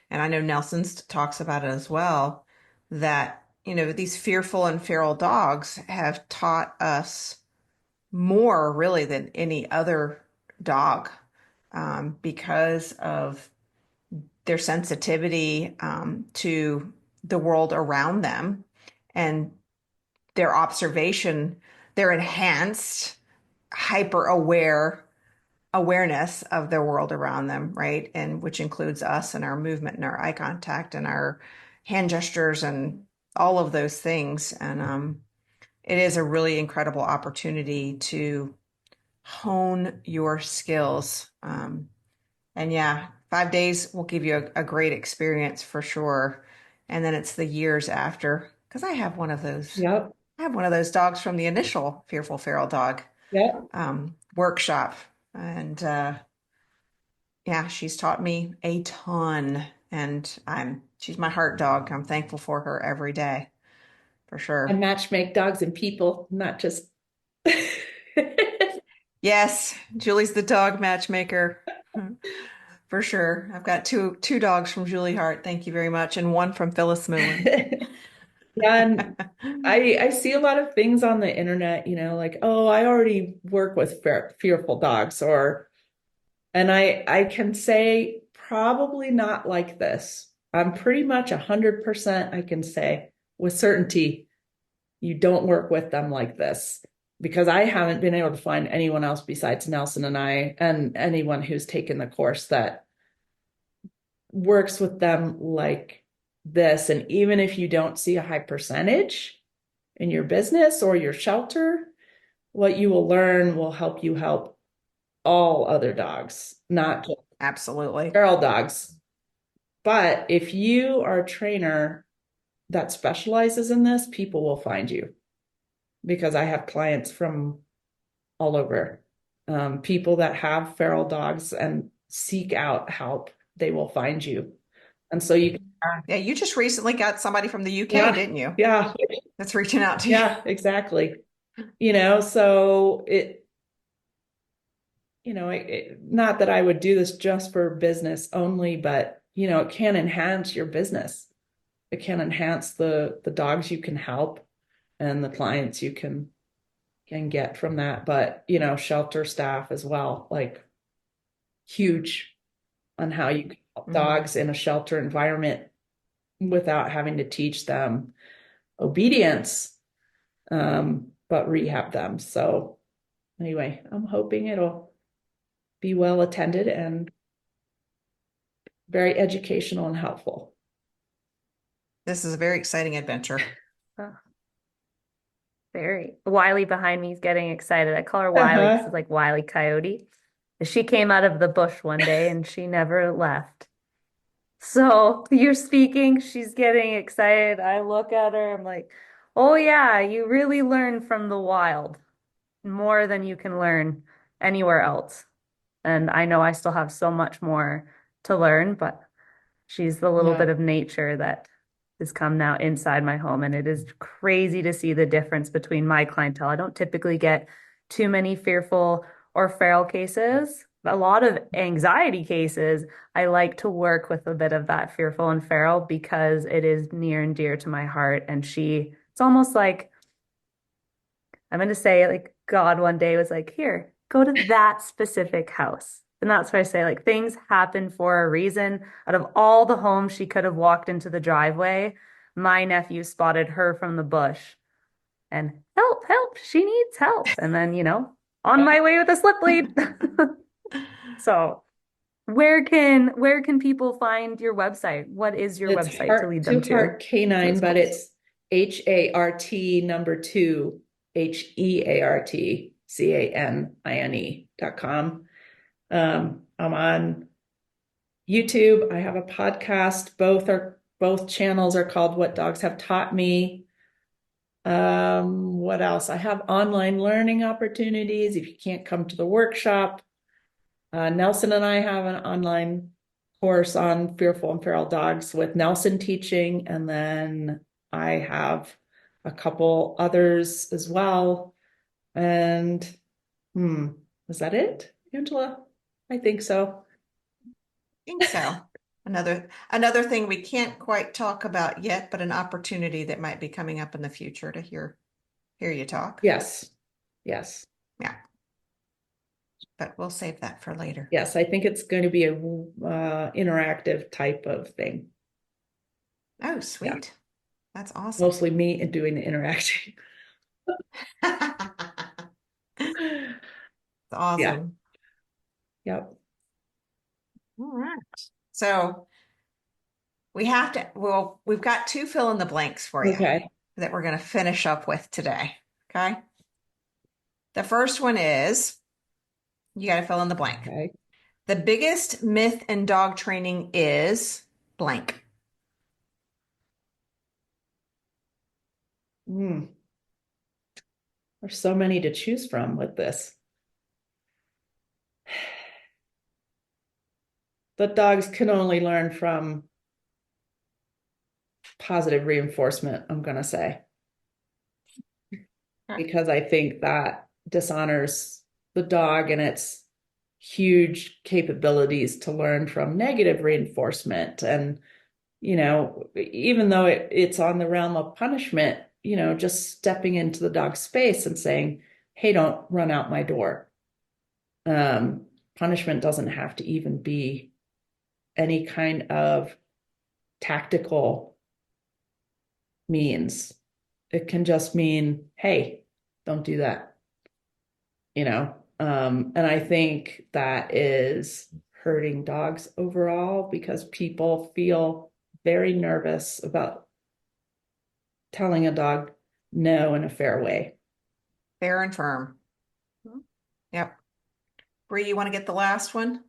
and I know Nelson's talks about it as well, that, these fearful and feral dogs have taught us more really than any other dog, because of their sensitivity, to the world around them and their observation, their enhanced hyper awareness of their world around them, right? And which includes us and our movement and our eye contact and our hand gestures and all of those things. And it is a really incredible opportunity to hone your skills. And yeah, 5 days will give you a great experience for sure. And then it's the years after, because I have one of those. yep. I have one of those dogs from the initial Fearful Feral Dog Yep. workshop. And yeah, she's taught me a ton. And she's my heart dog. I'm thankful for her every day, for I sure. match make dogs and people, not just Yes, Julie's the dog matchmaker. For sure. I've got two dogs from Julie Hart. Thank you very much. And one from Phyllis Moon. Yeah, and I see a lot of things on the internet, like, oh, I already work with fearful dogs, and I can say probably not like this. I'm pretty much 100% I can say with certainty you don't work with them like this, because I haven't been able to find anyone else besides Nelson and I and anyone who's taken the course that works with them like this. And even if you don't see a high percentage in your business or your shelter, what you will learn will help you help all other dogs, not just Absolutely. feral dogs. But if you are a trainer that specializes in this, people will find you, because I have clients from all over. People that have feral dogs and seek out help, they will find you. And so you, Yeah, you just recently got somebody from the UK, yeah, didn't you? yeah, That's reaching out to you. yeah, exactly. So not that I would do this just for business only, but it can enhance your business. It can enhance the dogs you can help and the clients you can get from that. But shelter staff as well, like, huge on how you can help dogs in a shelter environment without having to teach them obedience, but rehab them. So anyway, I'm hoping it'll be well attended and very educational and helpful. This is a very exciting adventure. Oh, very. Wiley behind me is getting excited. I call her Wiley because it's like Wiley Coyote. She came out of the bush one day and she never left. So you're speaking, she's getting excited. I look at her, I'm like, oh yeah, you really learn from the wild more than you can learn anywhere else. And I know I still have so much more to learn, but she's the little bit Yeah. of nature that has come now inside my home. And it is crazy to see the difference between my clientele. I don't typically get too many fearful or feral cases. A lot of anxiety cases, I like to work with a bit of that fearful and feral because it is near and dear to my heart. And it's almost like, I'm going to say, like, God one day was like, here, go to that specific house. And that's where I say, like, things happen for a reason. Out of all the homes she could have walked into the driveway, my nephew spotted her from the bush and help, help, she needs help. And then, on my way with a slip lead. So where can people find your website? What is your It's website to Hart lead them to Heart to Canine, this but course? it's HART number 2 HEARTCANINE.com. I'm on YouTube. I have a podcast. Both channels are called What Dogs Have Taught Me. What else? I have online learning opportunities if you can't come to the workshop. Nelson and I have an online course on fearful and feral dogs with Nelson teaching, and then I have a couple others as well. And is that it, Angela? I think so. think so. Another thing we can't quite talk about yet, but an opportunity that might be coming up in the future to hear you talk. Yes. Yeah. But we'll save that for later. Yes, I think it's going to be a interactive type of thing. Oh, sweet. Yeah. That's awesome. Mostly me and doing the interacting. It's awesome. Yep. All right. So we've got 2 fill in the blanks for you Okay. that we're going to finish up with today. Okay. The first one is, you got to fill in the blank. Okay. The biggest myth in dog training is blank. There's so many to choose from with this. The dogs can only learn from positive reinforcement, I'm going to say. Because I think that dishonors the dog and its huge capabilities to learn from negative reinforcement. And, even though it's on the realm of punishment, just stepping into the dog's space and saying, hey, don't run out my door. Punishment doesn't have to even be any kind of tactical means. It can just mean, hey, don't do that. And I think that is hurting dogs overall because people feel very nervous about telling a dog no in a fair way. Fair and firm. Yep. Bree, you want to get the last one?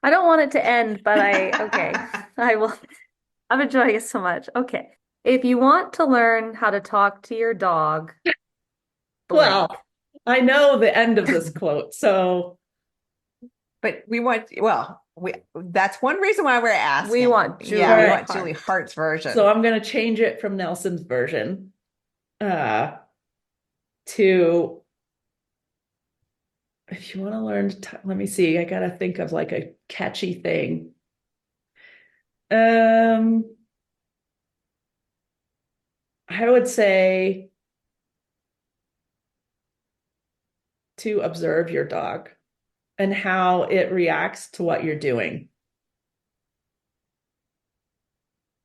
I don't want it to end, but okay. I will. I'm enjoying it so much. Okay. If you want to learn how to talk to your dog, blank. Well, I know the end of this quote, so. But that's one reason why we're asking. We want Julie want Hart. Julie Hart's version. So I'm going to change it from Nelson's version to, if you want to learn to let me see, I got to think of like a catchy thing. I would say to observe your dog and how it reacts to what you're doing.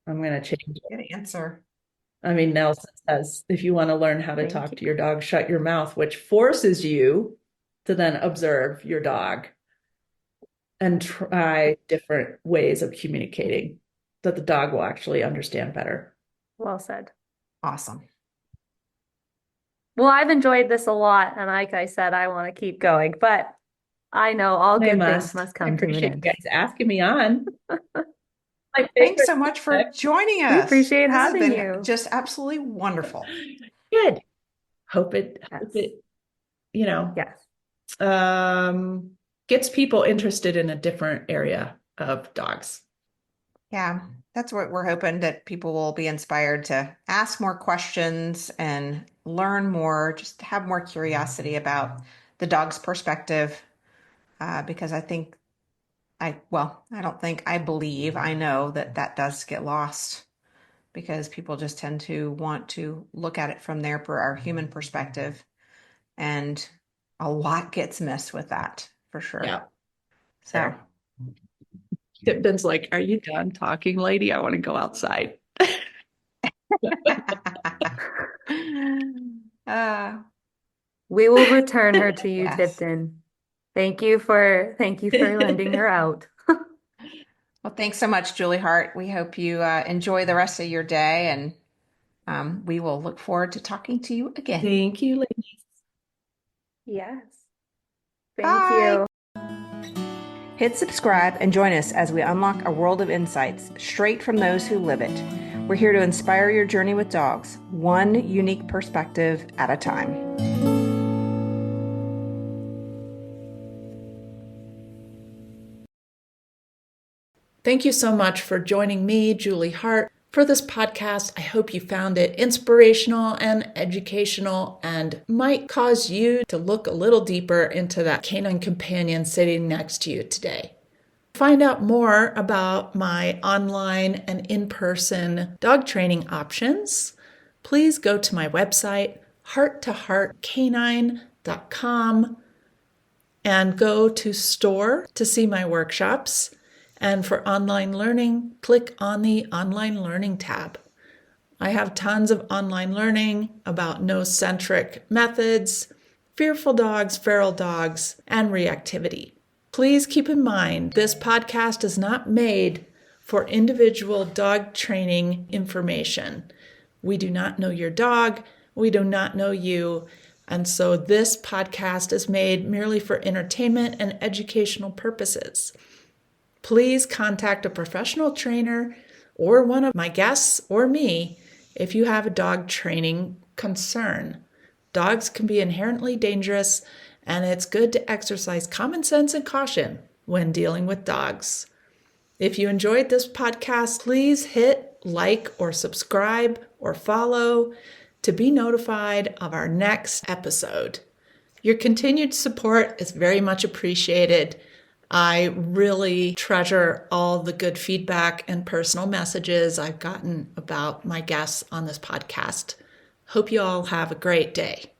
I'm going to change it. Good answer. I mean, Nelson says, if you want to learn how to Thank talk you. to your dog, shut your mouth, which forces you to then observe your dog and try different ways of communicating that the dog will actually understand better. Well said. Awesome. Well, I've enjoyed this a lot, and like I said, I want to keep going, but I know all good things must I come to an appreciate you end. guys asking me on. Thanks so much for joining us. We appreciate This has having been you. just absolutely wonderful. Good. Hope it, Yes. gets people interested in a different area of dogs. Yeah, that's what we're hoping, that people will be inspired to ask more questions and learn more, just have more curiosity about the dog's perspective. Because I believe, I know that does get lost because people just tend to want to look at it from our human perspective. And a lot gets missed with that, for sure. Yeah. So. Ben's like, are you done talking, lady? I want to go outside. We will return her to you, Yes. Tipton. Thank you for lending her out. Well, thanks so much, Julie Hart. We hope you enjoy the rest of your day, and we will look forward to talking to you again. Thank you, ladies. Yes. Thank Bye. you. Hit subscribe and join us as we unlock a world of insights straight from those who live it. We're here to inspire your journey with dogs, one unique perspective at a time. Thank you so much for joining me, Julie Hart, for this podcast. I hope you found it inspirational and educational and might cause you to look a little deeper into that canine companion sitting next to you today. Find out more about my online and in-person dog training options. Please go to my website, hearttoheartcanine.com, and go to store to see my workshops. And for online learning, click on the online learning tab. I have tons of online learning about no-centric methods, fearful dogs, feral dogs, and reactivity. Please keep in mind, this podcast is not made for individual dog training information. We do not know your dog. We do not know you. And so this podcast is made merely for entertainment and educational purposes. Please contact a professional trainer or one of my guests or me if you have a dog training concern. Dogs can be inherently dangerous, and it's good to exercise common sense and caution when dealing with dogs. If you enjoyed this podcast, please hit like or subscribe or follow to be notified of our next episode. Your continued support is very much appreciated. I really treasure all the good feedback and personal messages I've gotten about my guests on this podcast. Hope you all have a great day.